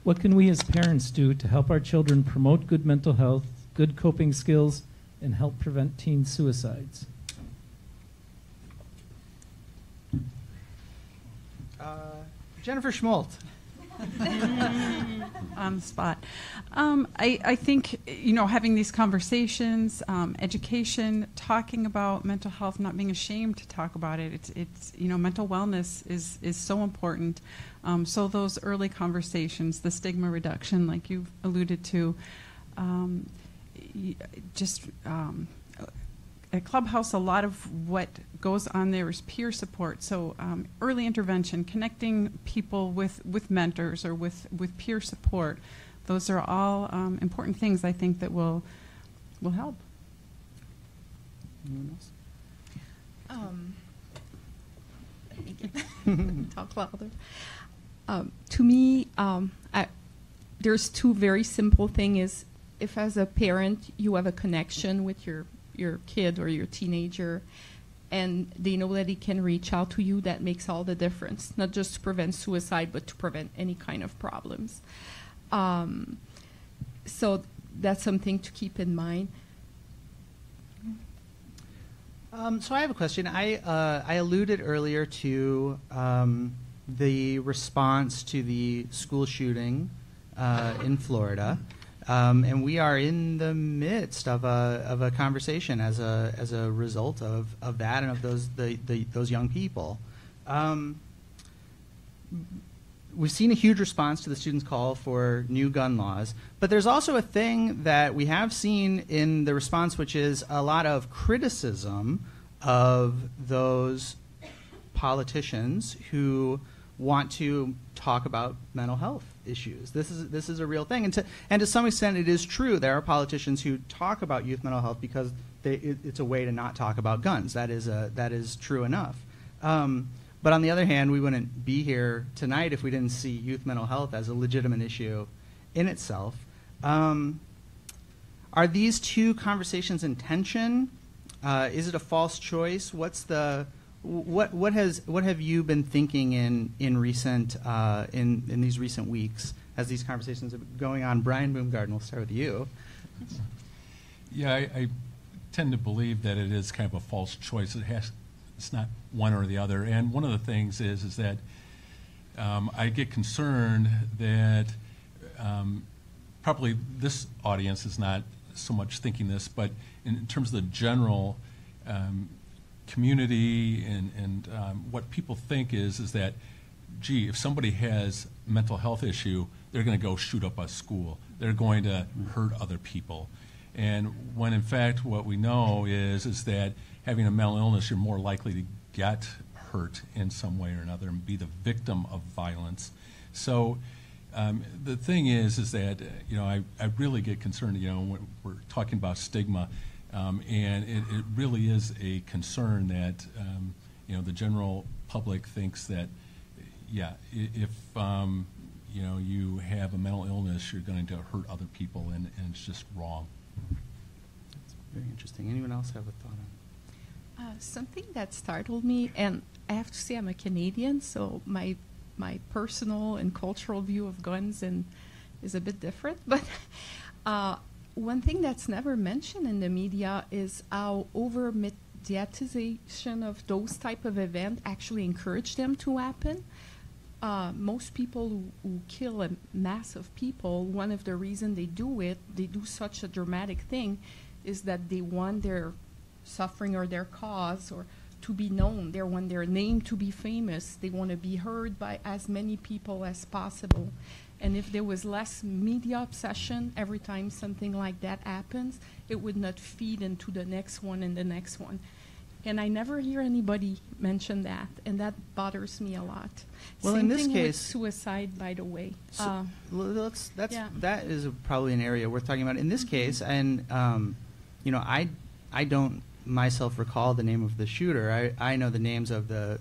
What can we as parents do to help our children promote good mental health, good coping skills, and help prevent teen suicides? Jennifer Schmolt. On the spot. I think, having these conversations, education, talking about mental health, not being ashamed to talk about it. It's mental wellness is so important. So those early conversations, the stigma reduction, like you've alluded to, at Clubhouse, a lot of what goes on there is peer support. So early intervention, connecting people with mentors or with peer support, those are all important things I think that will help. Anyone else? Talk louder. To me, there's 2 very simple things. If as a parent you have a connection with your kid or your teenager, and they know that he can reach out to you, that makes all the difference, not just to prevent suicide, but to prevent any kind of problems. So that's something to keep in mind. So I have a question. I alluded earlier to the response to the school shooting in Florida. And we are in the midst of a conversation as a result of that and of those young people. We've seen a huge response to the students' call for new gun laws, but there's also a thing that we have seen in the response, which is a lot of criticism of those politicians who want to talk about mental health issues. This is a real thing, and to some extent, it is true. There are politicians who talk about youth mental health because it's a way to not talk about guns. That is true enough. But on the other hand, we wouldn't be here tonight if we didn't see youth mental health as a legitimate issue in itself. Are these two conversations in tension? Is it a false choice? What have you been thinking in recent in these recent weeks as these conversations have been going on? Brian Boomgarden, we'll start with you. Yeah, I tend to believe that it is kind of a false choice. It's not one or the other. And one of the things is that I get concerned that probably this audience is not so much thinking this, but in terms of the general community and what people think is that, gee, if somebody has a mental health issue, they're going to go shoot up a school. They're going to hurt other people. And when in fact what we know is that having a mental illness, you're more likely to get hurt in some way or another and be the victim of violence. So the thing is that I really get concerned. When we're talking about stigma, and it really is a concern that the general public thinks that if you have a mental illness, you're going to hurt other people, and it's just wrong. That's very interesting. Anyone else have a thought on it? Something that startled me, and I have to say I'm a Canadian, so my personal and cultural view of guns is a bit different. But one thing that's never mentioned in the media is how over-mediatization of those type of events actually encourage them to happen. Most people who kill a mass of people, one of the reasons they do such a dramatic thing, is that they want their suffering or their cause or to be known. They want their name to be famous. They want to be heard by as many people as possible. And if there was less media obsession every time something like that happens, it would not feed into the next one and the next one. And I never hear anybody mention that, and that bothers me a lot. Well, Same in this thing case, with suicide, by the way. That is probably an area worth talking about. In this case, and I don't myself recall the name of the shooter. I know the names of the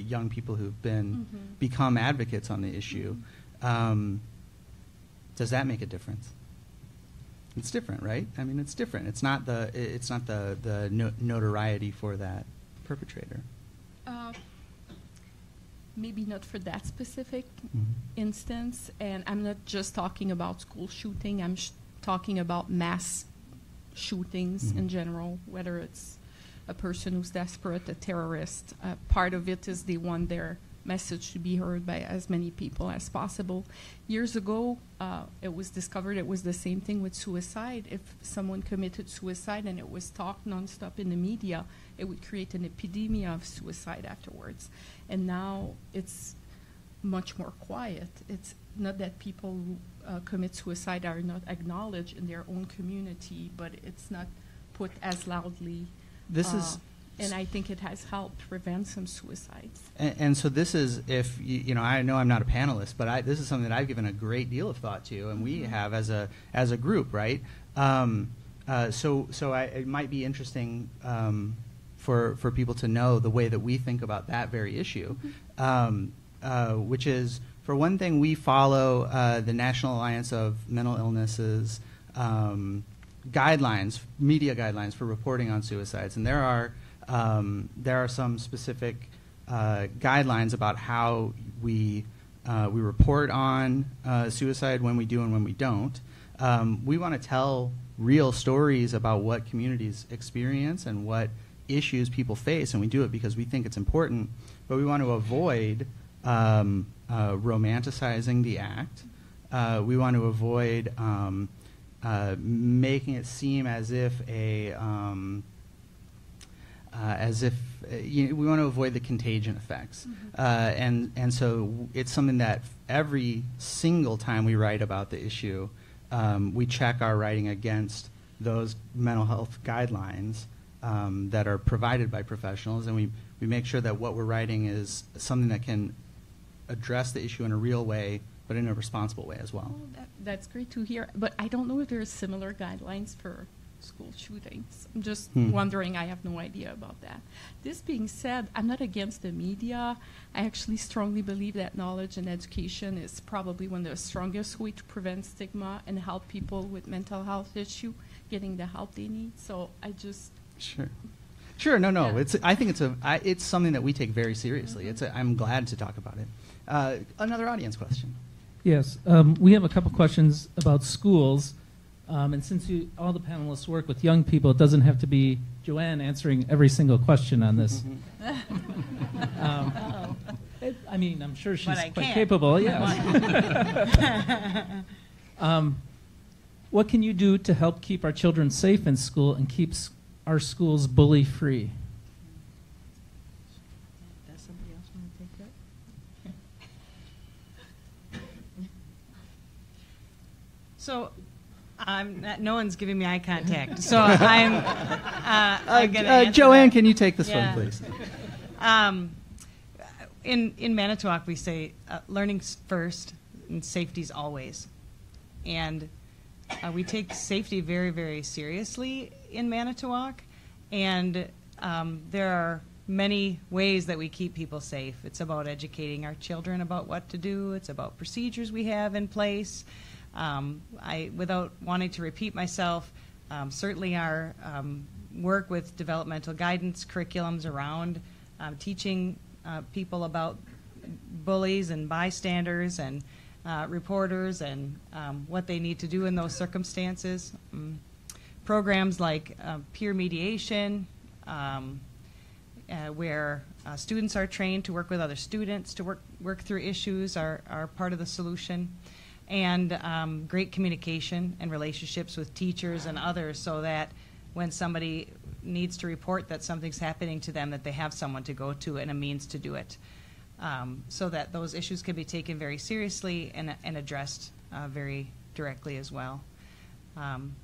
young people who've been become advocates on the issue. Does that make a difference? It's different, right? I mean, it's different. It's not the notoriety for that perpetrator. Maybe not for that specific instance. And I'm not just talking about school shooting. I'm talking about mass shootings in general, whether it's a person who's desperate, a terrorist. Part of it is they want their message to be heard by as many people as possible. Years ago, it was discovered it was the same thing with suicide. If someone committed suicide and it was talked nonstop in the media, it would create an epidemic of suicide afterwards. And now it's much more quiet. It's not that people who commit suicide are not acknowledged in their own community, but it's not put as loudly. And I think it has helped prevent some suicides. And so this is, if I know I'm not a panelist, but this is something that I've given a great deal of thought to, and we have as a group, right? It might be interesting for people to know the way that we think about that very issue, which is, for one thing, we follow the National Alliance of Mental Illnesses guidelines, media guidelines for reporting on suicides, and there are some specific guidelines about how we report on suicide, when we do and when we don't. We want to tell real stories about what communities experience and what issues people face, and we do it because we think it's important, but we want to avoid romanticizing the act. We want to avoid making it seem as if we want to avoid the contagion effects. And so it's something that every single time we write about the issue, we check our writing against those mental health guidelines that are provided by professionals, and we make sure that what we're writing is something that can address the issue in a real way, but in a responsible way as well. Oh, that's great to hear. But I don't know if there are similar guidelines for school shootings. I'm just wondering. I have no idea about that. This being said, I'm not against the media. I actually strongly believe that knowledge and education is probably one of the strongest way to prevent stigma and help people with mental health issue getting the help they need. So I just... Sure, no. Yeah. I think it's something that we take very seriously. I'm glad to talk about it. Another audience question. Yes, we have a couple questions about schools. And since all the panelists work with young people, it doesn't have to be Joanne answering every single question on this. I mean, I'm sure she's quite capable. Yes. What can you do to help keep our children safe in school and keep our schools bully-free? Does somebody else want to take that? So, no one's giving me eye contact. So I'm going to Joanne, can you take this one, please? In Manitowoc, we say learning's first and safety's always. And we take safety very, very seriously in Manitowoc. And there are many ways that we keep people safe. It's about educating our children about what to do. It's about procedures we have in place. Without wanting to repeat myself, certainly our work with developmental guidance curriculums around teaching people about bullies and bystanders and reporters and what they need to do in those circumstances. Programs like peer mediation, where students are trained to work with other students to work through issues are part of the solution. And great communication and relationships with teachers and others so that when somebody needs to report that something's happening to them, that they have someone to go to and a means to do it. So that those issues can be taken very seriously and addressed very directly as well.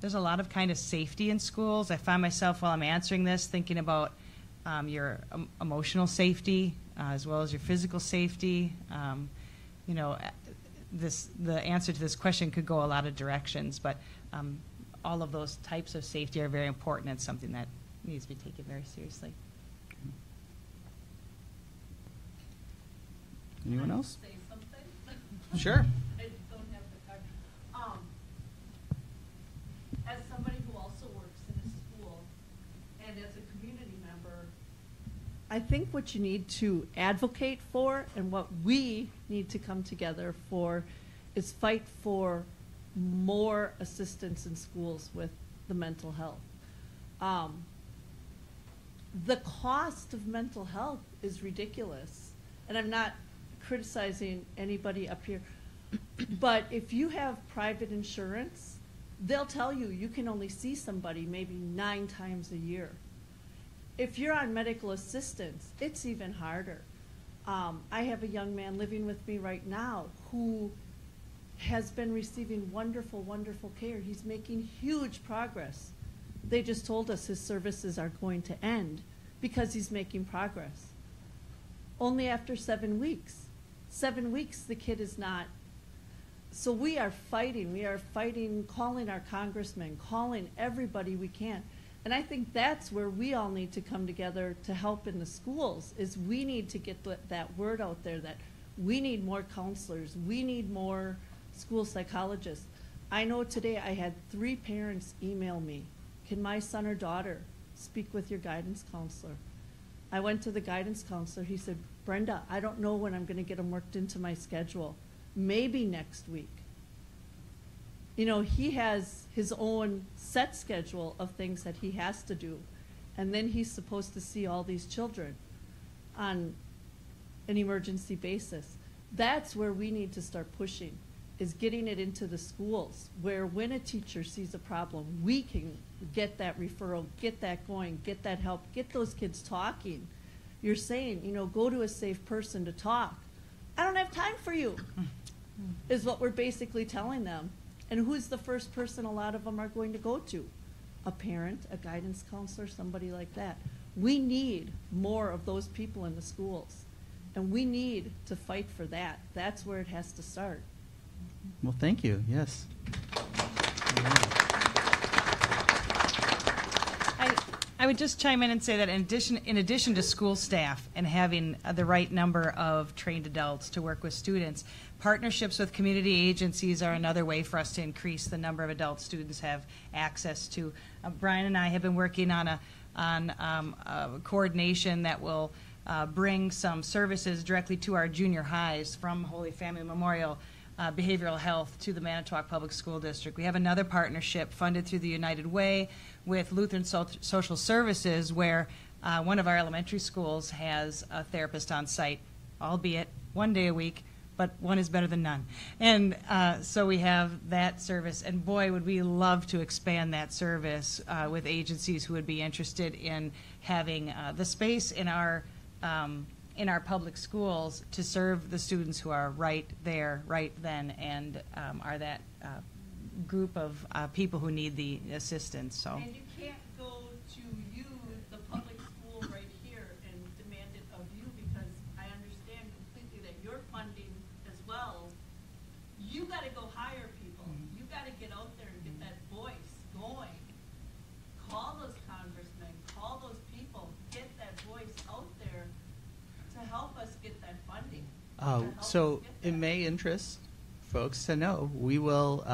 There's a lot of kind of safety in schools. I find myself while I'm answering this thinking about your emotional safety as well as your physical safety. The answer to this question could go a lot of directions, but all of those types of safety are very important and something that needs to be taken very seriously. Anyone else? Say something? Sure. I don't have the card. As somebody who also works in a school and as a community member, I think what you need to advocate for and what we need to come together for is fight for more assistance in schools with the mental health. The cost of mental health is ridiculous, and I'm not criticizing anybody up here, but if you have private insurance, they'll tell you you can only see somebody maybe 9 times a year. If you're on medical assistance, it's even harder. I have a young man living with me right now who has been receiving wonderful, wonderful care. He's making huge progress. They just told us his services are going to end because he's making progress. Only after 7 weeks. 7 weeks, the kid is not. So we are fighting, calling our congressmen, calling everybody we can. And I think that's where we all need to come together to help in the schools, is we need to get that word out there that we need more counselors, we need more school psychologists. I know today I had 3 parents email me, can my son or daughter speak with your guidance counselor? I went to the guidance counselor, he said, Brenda, I don't know when I'm going to get them worked into my schedule. Maybe next week. You know, he has his own set schedule of things that he has to do. And then he's supposed to see all these children on an emergency basis. That's where we need to start pushing, is getting it into the schools, where when a teacher sees a problem, we can get that referral, get that going, get that help, get those kids talking. You're saying, you know, go to a safe person to talk. I don't have time for you, is what we're basically telling them. And who's the first person a lot of them are going to go to? A parent, a guidance counselor, somebody like that. We need more of those people in the schools. And we need to fight for that. That's where it has to start. Well, thank you. Yes. I would just chime in and say that in addition to school staff and having the right number of trained adults to work with students, partnerships with community agencies are another way for us to increase the number of adult students have access to. Brian and I have been working on a coordination that will bring some services directly to our junior highs from Holy Family Memorial Behavioral Health to the Manitowoc Public School District. We have another partnership funded through the United Way with Lutheran Social Services, where one of our elementary schools has a therapist on site, albeit 1 day a week, but one is better than none. And so we have that service, and boy, would we love to expand that service with agencies who would be interested in having the space in our public schools to serve the students who are right there, right then, and are that group of people who need the assistance. So. And you can't go to you, the public school right here, and demand it of you, because I understand completely that you're funding as well. You got to go hire people. You got to get out there and get that voice going. Call those congressmen, call those people, get that voice out there to help us get that funding. So it may interest folks to know we will.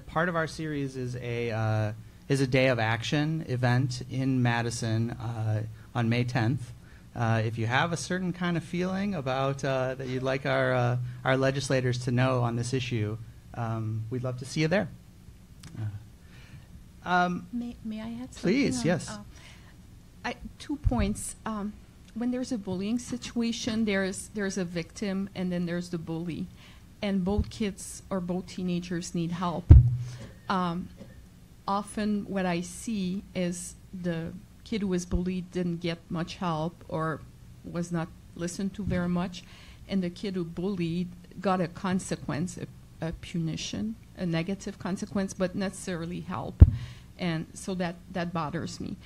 Part of our series is a Day of Action event in Madison on May 10th. If you have a certain kind of feeling about that you'd like our legislators to know on this issue, we'd love to see you there. May I add something? Please, yes. 2 points. When there's a bullying situation, there's a victim, and then there's the bully. And both kids or both teenagers need help. Often what I see is the kid who was bullied didn't get much help or was not listened to very much, and the kid who bullied got a consequence, a punition, a negative consequence, but necessarily help. And so that bothers me.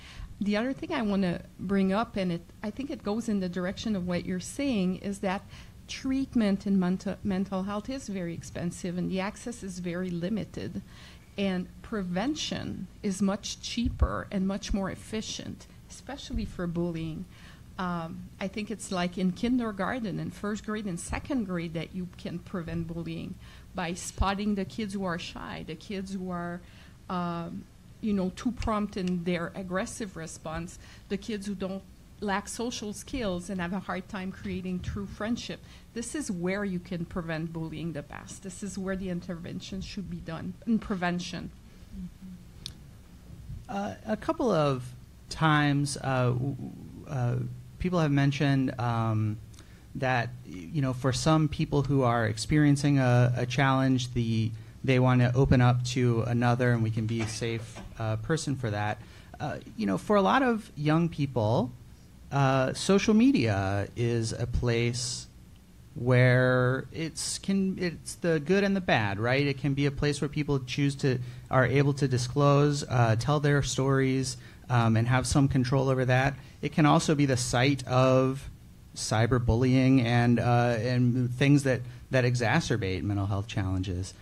The other thing I want to bring up, and I think it goes in the direction of what you're saying, is that treatment in mental health is very expensive and the access is very limited. And prevention is much cheaper and much more efficient, especially for bullying. I think it's like in kindergarten and first grade and second grade that you can prevent bullying by spotting the kids who are shy, the kids who are too prompt in their aggressive response, the kids who don't lack social skills and have a hard time creating true friendship. This is where you can prevent bullying the best. This is where the intervention should be done in prevention. A couple of times people have mentioned that for some people who are experiencing a challenge, they want to open up to another, and we can be a safe person for that. For a lot of young people, social media is a place where it's the good and the bad, right? It can be a place where people are able to disclose, tell their stories, and have some control over that. It can also be the site of cyberbullying and things that exacerbate mental health challenges.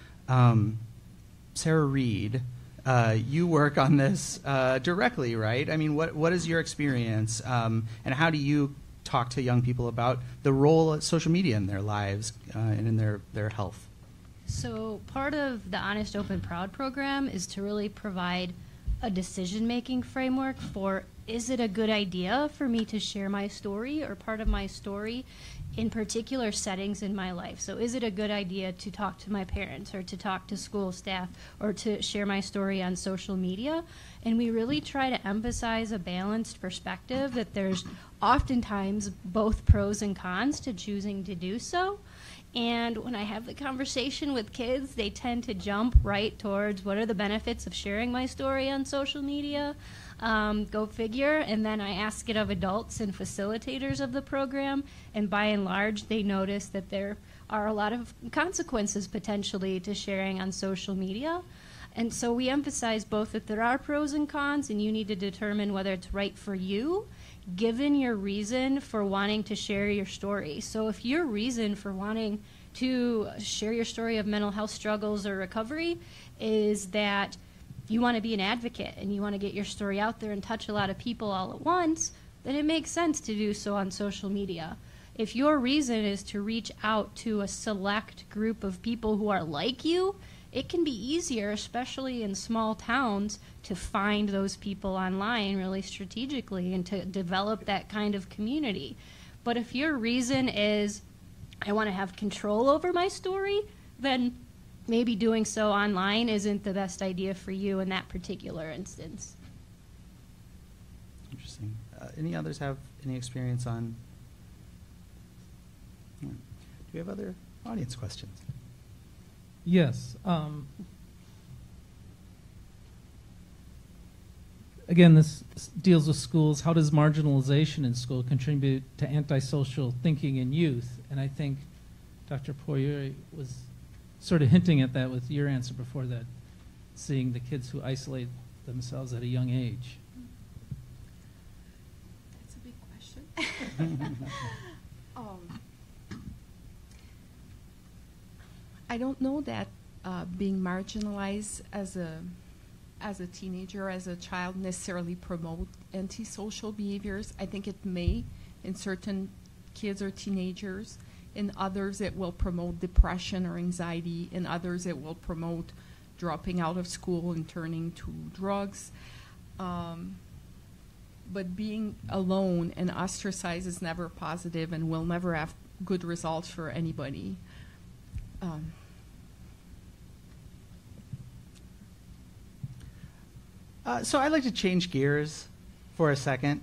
Sarah Reed, you work on this directly, right? I mean, what is your experience, and how do you talk to young people about the role of social media in their lives and in their health? So part of the Honest, Open, Proud program is to really provide a decision-making framework for, is it a good idea for me to share my story or part of my story in particular settings in my life? So is it a good idea to talk to my parents or to talk to school staff or to share my story on social media? And we really try to emphasize a balanced perspective, that there's oftentimes both pros and cons to choosing to do so. And when I have the conversation with kids, they tend to jump right towards what are the benefits of sharing my story on social media. Go figure. And then I ask it of adults and facilitators of the program, and by and large, they notice that there are a lot of consequences potentially to sharing on social media. And so we emphasize both that there are pros and cons, and you need to determine whether it's right for you, given your reason for wanting to share your story. So if your reason for wanting to share your story of mental health struggles or recovery is that you want to be an advocate and you want to get your story out there and touch a lot of people all at once, then it makes sense to do so on social media. If your reason is to reach out to a select group of people who are like you, it can be easier, especially in small towns, to find those people online really strategically and to develop that kind of community. But if your reason is, I want to have control over my story, then maybe doing so online isn't the best idea for you in that particular instance. Interesting. Any others have any experience on? Do we have other audience questions? Yes. Again, this deals with schools. How does marginalization in school contribute to antisocial thinking in youth? And I think Dr. Poirier was sort of hinting at that with your answer before that, seeing the kids who isolate themselves at a young age. That's a big question. I don't know that being marginalized as a teenager, as a child, necessarily promote antisocial behaviors. I think it may in certain kids or teenagers. In others, it will promote depression or anxiety. In others, it will promote dropping out of school and turning to drugs. But being alone and ostracized is never positive and will never have good results for anybody. So I'd like to change gears for a second.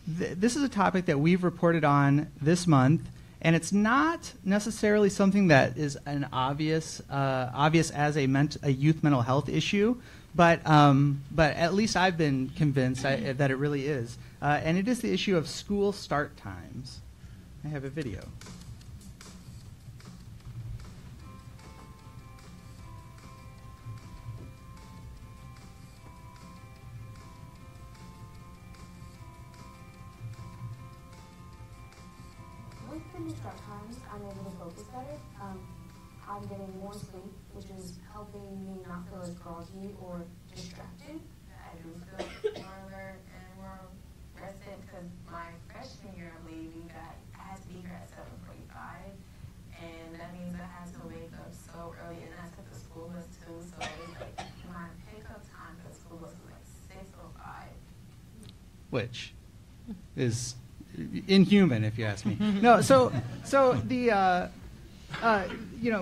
This is a topic that we've reported on this month, and it's not necessarily something that is an obvious as a youth mental health issue, but at least I've been convinced that it really is. And it is the issue of school start times. I have a video. With the new start times, I'm able to focus better. I'm getting more sleep, which is helping me not feel as groggy or distracted. I do feel more alert and more rested because my freshman year, I believe, I had to be here at 7:45, and that means I had to wake up so early, and I took the school bus too, so it was like my pickup time for the school bus was like 6:05. Which is inhuman, if you ask me. No, so the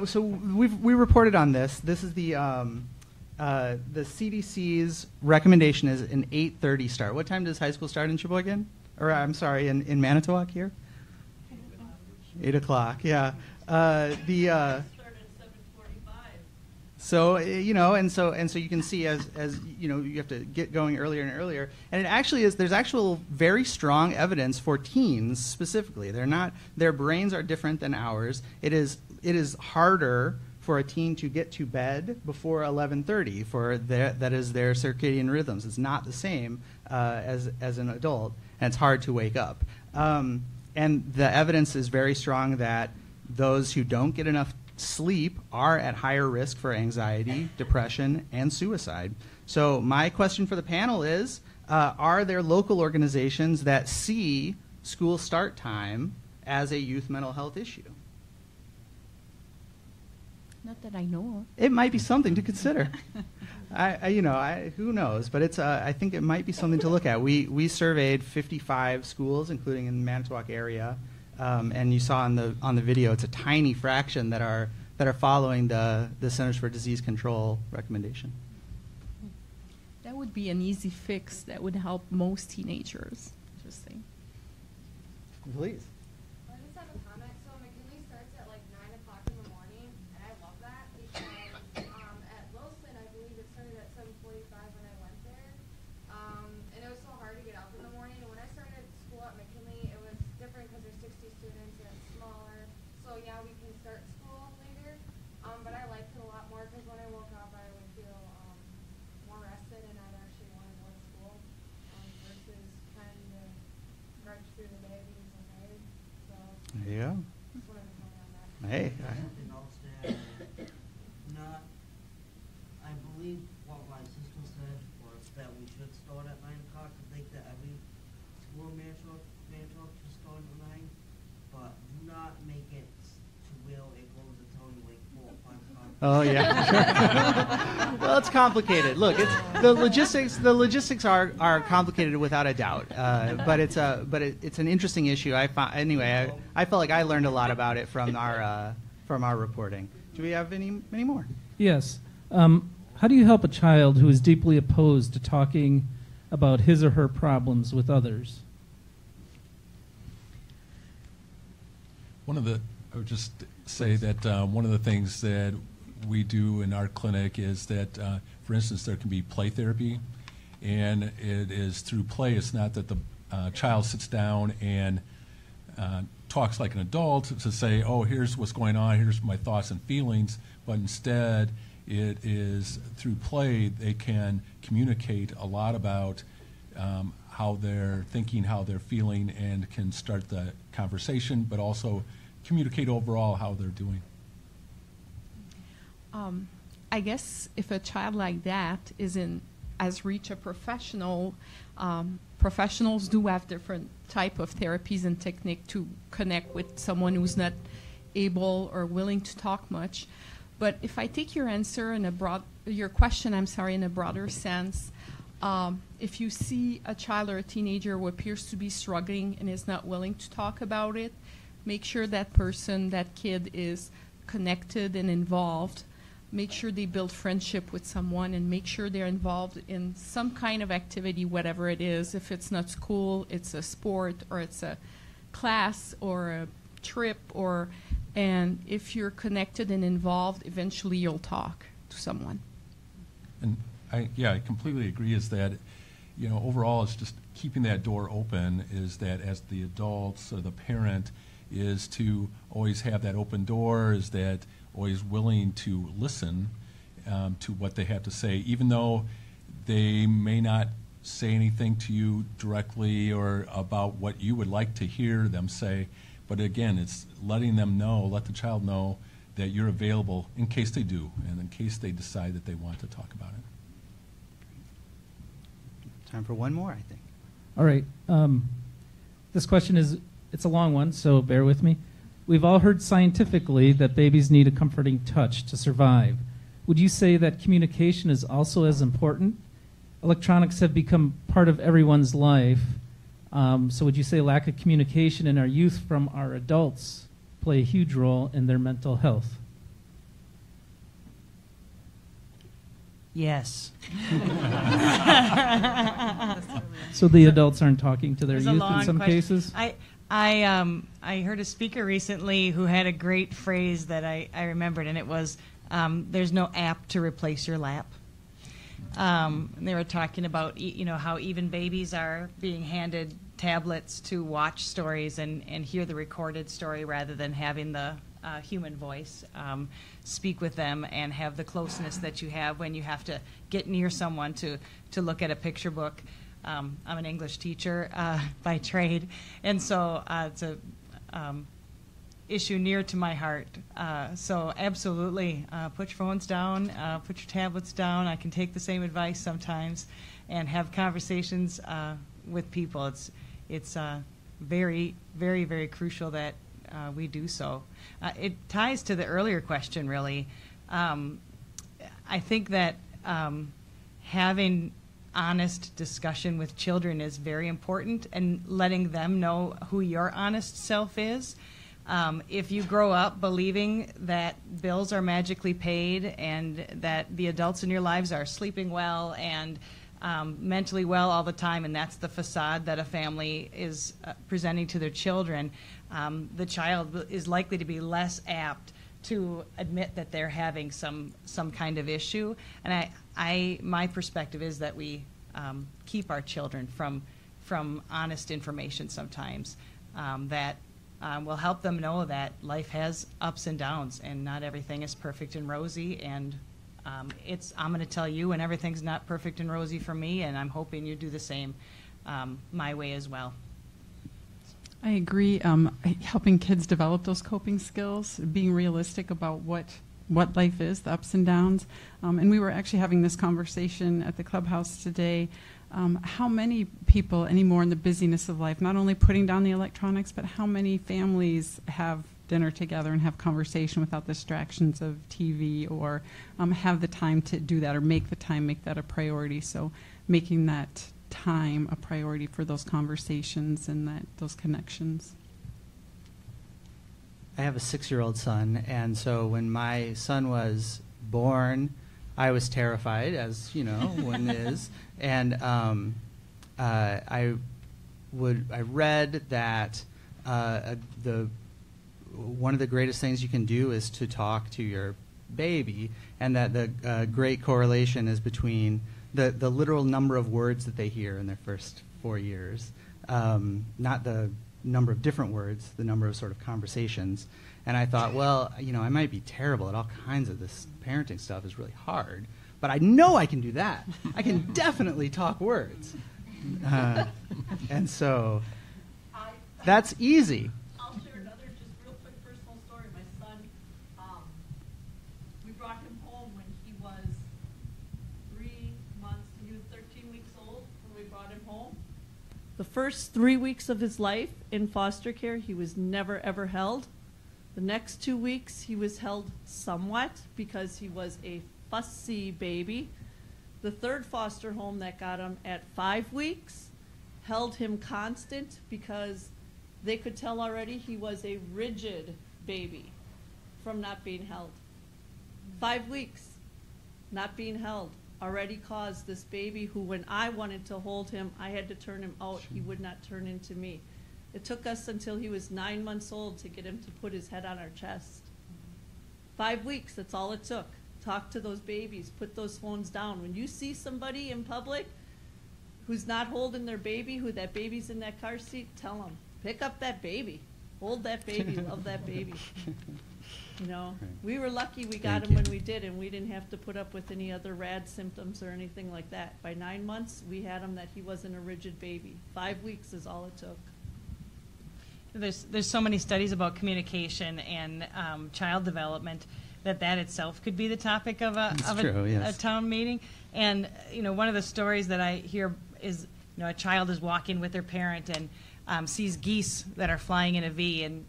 so we reported on this. This is the CDC's recommendation is an 8:30 start. What time does high school start in Sheboygan? Or I'm sorry, in Manitowoc here? 8 o'clock. Yeah. So and so you can see as you have to get going earlier and earlier, and it actually is. There's actual very strong evidence for teens specifically. Their brains are different than ours. It is harder for a teen to get to bed before 11:30. That is their circadian rhythms. It's not the same as an adult, and it's hard to wake up. And the evidence is very strong that those who don't get enough sleep are at higher risk for anxiety, depression, and suicide. So my question for the panel is, are there local organizations that see school start time as a youth mental health issue? Not that I know of. It might be something to consider. Who knows? But it's. I think it might be something to look at. We surveyed 55 schools, including in the Manitowoc area, and you saw on the video, it's a tiny fraction that are following the Centers for Disease Control recommendation. That would be an easy fix that would help most teenagers. Interesting. Please. I just have a comment. So McKinley starts at like 9 o'clock in the morning, and I love that because at Wilson, I believe it started at 7:45 when I went there, and it was so hard to get up in the morning. And when I started school at McKinley, it was different because there's 60 students and it's smaller. So yeah, we can start school later, but I liked it a lot more because when I woke up, I would feel a will Manitowoc to start tonight, but do not make it to Will. It goes to Tony like 4 or 5 times. Oh yeah. Well, it's complicated. Look, it's the logistics. The logistics are complicated without a doubt. But it's an interesting issue. I felt like I learned a lot about it from our reporting. Do we have any more? Yes. How do you help a child who is deeply opposed to talking about his or her problems with others? I would just say that one of the things that we do in our clinic is that, for instance, there can be play therapy, and it is through play. It's not that the child sits down and talks like an adult to say, oh, here's what's going on, here's my thoughts and feelings, but instead it is through play they can communicate a lot about how they're thinking, how they're feeling, and can start the conversation, but also communicate overall how they're doing. I guess if a child like that has reached a professional, professionals do have different type of therapies and technique to connect with someone who's not able or willing to talk much. But if I take your answer in your question, in a broader sense, if you see a child or a teenager who appears to be struggling and is not willing to talk about it, make sure that kid is connected and involved. Make sure they build friendship with someone and make sure they're involved in some kind of activity, whatever it is. If it's not school, it's a sport or it's a class or a trip, and if you're connected and involved, eventually you'll talk to someone. And I completely agree, is that, overall it's just keeping that door open, is that as the adults or the parent is to always have that open door, is that always willing to listen to what they have to say, even though they may not say anything to you directly or about what you would like to hear them say. But again, it's let the child know that you're available in case they do, and in case they decide that they want to talk about it. Time for one more, I think. All right. This question it's a long one, so bear with me. We've all heard scientifically that babies need a comforting touch to survive. Would you say that communication is also as important? Electronics have become part of everyone's life. So would you say lack of communication in our youth from our adults play a huge role in their mental health? Yes. So the adults aren't talking to their There's youth in some cases? I heard a speaker recently who had a great phrase that I remembered, and it was, there's no app to replace your lap. And they were talking about how even babies are being handed tablets to watch stories and hear the recorded story rather than having the human voice speak with them and have the closeness that you have when you have to get near someone to look at a picture book. I'm an English teacher by trade, and so it's a issue near to my heart. So absolutely, put your phones down, put your tablets down. I can take the same advice sometimes and have conversations with people. It's very, very, very crucial that we do so. It ties to the earlier question, really. I think that having honest discussion with children is very important, and letting them know who your honest self is. If you grow up believing that bills are magically paid and that the adults in your lives are sleeping well and mentally well all the time, and that's the facade that a family is presenting to their children, the child is likely to be less apt to admit that they're having some kind of issue. And my perspective is that we keep our children from honest information sometimes that will help them know that life has ups and downs and not everything is perfect and rosy. And I'm going to tell you when everything's not perfect and rosy for me, and I'm hoping you do the same my way as well. I agree. Helping kids develop those coping skills, being realistic about what life is, the ups and downs. And we were actually having this conversation at the clubhouse today how many people anymore in the busyness of life, not only putting down the electronics, but how many families have dinner together and have conversation without distractions of TV, or have the time to do that, or make that a priority. So making that time a priority for those conversations and those connections. I have a 6-year-old son, and so when my son was born, I was terrified, as you know, one is, and I read that one of the greatest things you can do is to talk to your baby, and that the great correlation is between the literal number of words that they hear in their first 4 years, not the number of different words, the number of sort of conversations. And I thought, well, I might be terrible at all kinds of this parenting stuff is really hard, but I know I can do that. I can definitely talk words. And so that's easy. I'll share another just real quick personal story. My son, we brought him home when he was 3 months. He was 13 weeks old when we brought him home. The first 3 weeks of his life in foster care, he was never, ever held. The next 2 weeks, he was held somewhat because he was a fussy baby. The third foster home that got him at 5 weeks held him constant because they could tell already he was a rigid baby from not being held. 5 weeks not being held already caused this baby who, when I wanted to hold him, I had to turn him out. He would not turn into me. It took us until he was 9 months old to get him to put his head on our chest. 5 weeks, that's all it took. Talk to those babies, put those phones down. When you see somebody in public who's not holding their baby, who that baby's in that car seat, tell them, pick up that baby, hold that baby, love that baby. We were lucky we got him when we did, and we didn't have to put up with any other rad symptoms or anything like that. By 9 months, we had him that he wasn't a rigid baby. 5 weeks is all it took. There's so many studies about communication and child development that itself could be the topic of a town meeting. And one of the stories that I hear is a child is walking with their parent and sees geese that are flying in a V, and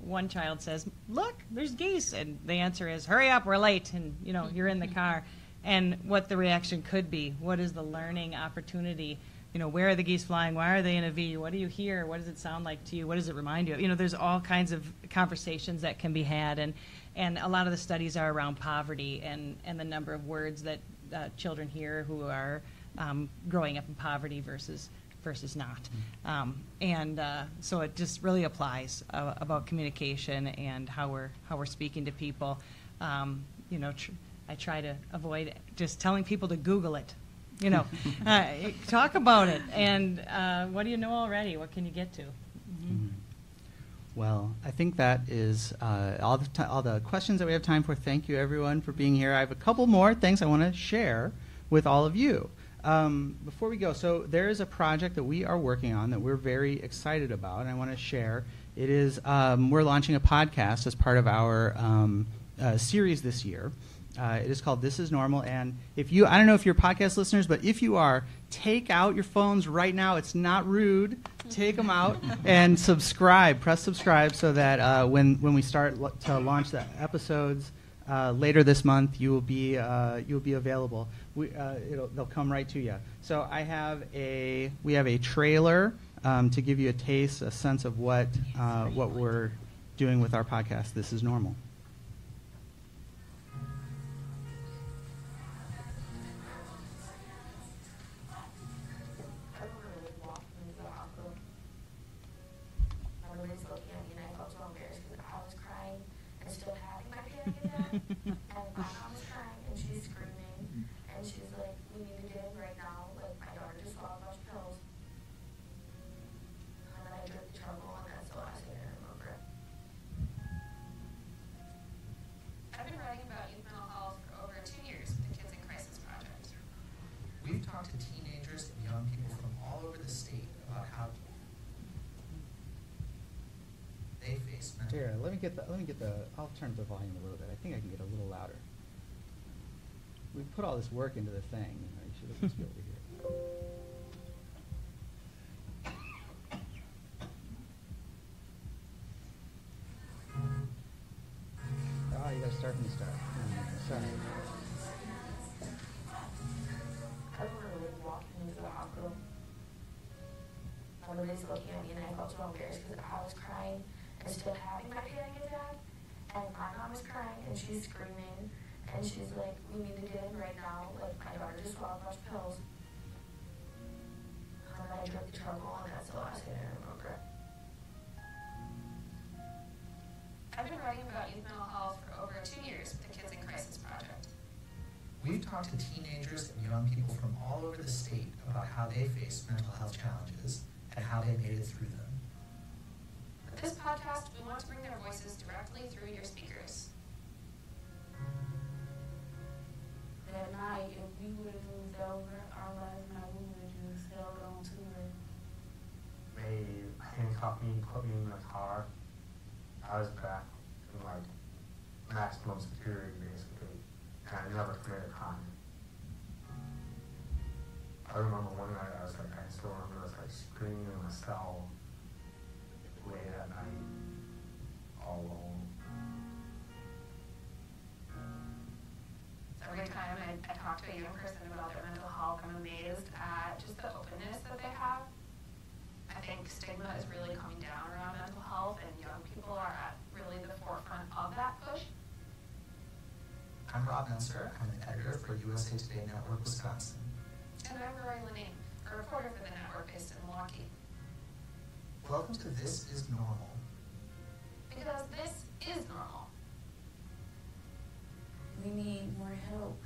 one child says, "Look, there's geese," and the answer is, "Hurry up, we're late," and you're in the car. And what the reaction could be, what is the learning opportunity? Where are the geese flying? Why are they in a V? What do you hear? What does it sound like to you? What does it remind you of? There's all kinds of conversations that can be had, and a lot of the studies are around poverty and the number of words that children hear who are growing up in poverty versus not. So it just really applies about communication and how we're speaking to people. I try to avoid just telling people to Google it. Talk about it. And what do you know already? What can you get to? Mm-hmm. Well, I think that is all the questions that we have time for. Thank you, everyone, for being here. I have a couple more things I want to share with all of you. Before we go, so there is a project that we are working on that we're very excited about, and I want to share. It is we're launching a podcast as part of our series this year. It is called This Is Normal, and I don't know if you're podcast listeners, but if you are, take out your phones right now. It's not rude. Take them out and subscribe. Press subscribe so that when we start to launch the episodes later this month, you'll be available. They'll come right to you. So we have a trailer to give you a sense of what we're doing with our podcast. This is Normal. And my mom was crying, and she was screaming, and she was like, "We need to get in right now. Like, my daughter just swallowed a bunch of pills." And then I drank the trouble, and that's the last thing I remember. I've been writing about youth mental health for over 2 years with the Kids in Crisis Project. We've talked to teenagers and young people from all over the state about how they face mental Here, let me get the. I'll turn the volume a little bit. I think I can get a little louder. We put all this work into the thing. You should at least be over here. I remember walking into the hospital. Everybody's looking at me and I felt so embarrassed because I was crying and still having my panic attack. And my mom is crying and she's screaming and she's like, we need to get in right now. Like, my daughter just swallowed a bunch of pills. And I drank the charcoal and that's the last thing I remember. I've been writing about youth mental health for over 2 years with the Kids in Crisis Project. We've talked to teenagers and young people from all over the state about how they face mental health challenges and how they made it through them. With this podcast, we want to bring their voices directly through your speakers. That night, if we would have moved over, our last night we would have just held on to it. They handcuffed me, put me in the car. I was back in like maximum security basically, and I never committed a crime. I remember one night I still remember I was like screaming in my cell late at night, all alone. Every time I talk to a young person about their mental health, I'm amazed at just the openness that they have. I think stigma is really coming down around mental health, and young people are at really the forefront of that push. I'm Rob Menser. I'm an editor for USA Today Network Wisconsin. And I'm Roy Lenine, a reporter for the network based in Milwaukee. Welcome to This Is Normal. Because this is normal. We need more help.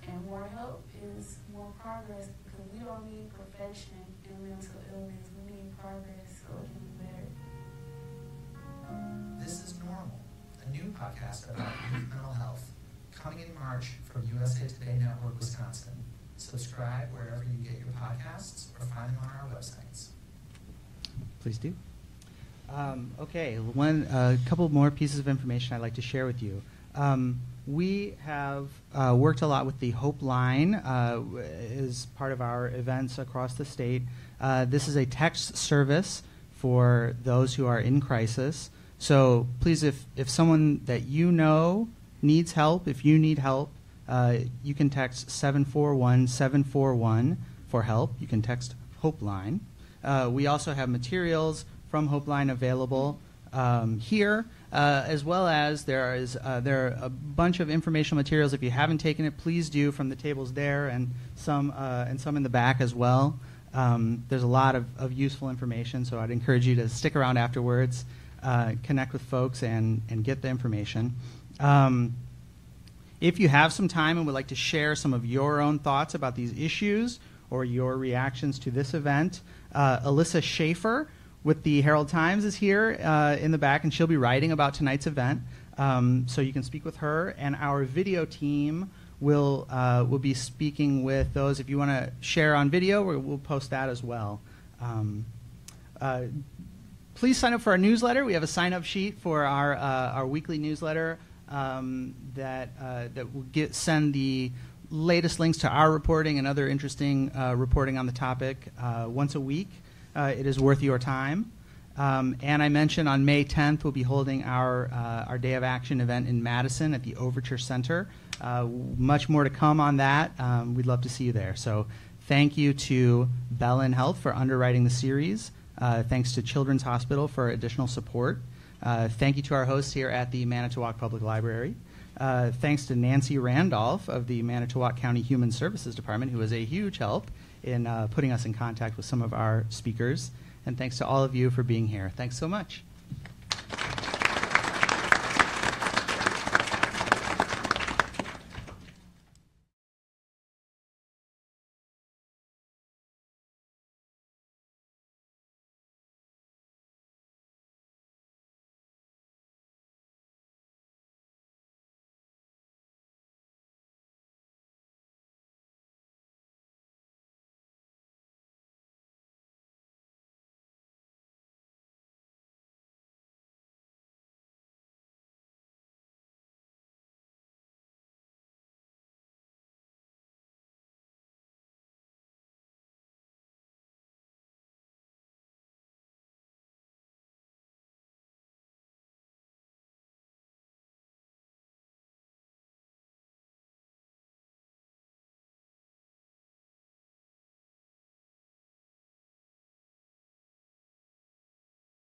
And more help is more progress because we don't need perfection in mental illness. We need progress so it can be better. This is Normal, a new podcast about youth mental health, coming in March from USA Today Network Wisconsin. Subscribe wherever you get your podcasts or find them on our websites. Please do. Okay, a couple more pieces of information I'd like to share with you. We have worked a lot with the Hope Line as part of our events across the state. This is a text service for those who are in crisis. So please, if someone that you know needs help, if you need help, you can text 741-741 for help. You can text Hope Line. We also have materials from Hope Line available here, as well as there are a bunch of informational materials. If you haven't taken it, please do, from the tables there and some in the back as well. There's a lot of useful information, so I'd encourage you to stick around afterwards, connect with folks, and get the information. If you have some time and would like to share some of your own thoughts about these issues or your reactions to this event, Alyssa Schaefer with the Herald Times is here in the back, and she'll be writing about tonight's event. So you can speak with her, and our video team will be speaking with those. If you want to share on video, we'll post that as well. Please sign up for our newsletter. We have a sign-up sheet for our weekly newsletter that will send the latest links to our reporting and other interesting reporting on the topic once a week. It is worth your time. And I mentioned on May 10th, we'll be holding our Day of Action event in Madison at the Overture Center. Much more to come on that. We'd love to see you there. So thank you to Bellin Health for underwriting the series. Thanks to Children's Hospital for additional support. Thank you to our hosts here at the Manitowoc Public Library. Thanks to Nancy Randolph of the Manitowoc County Human Services Department, who was a huge help in putting us in contact with some of our speakers. And thanks to all of you for being here. Thanks so much.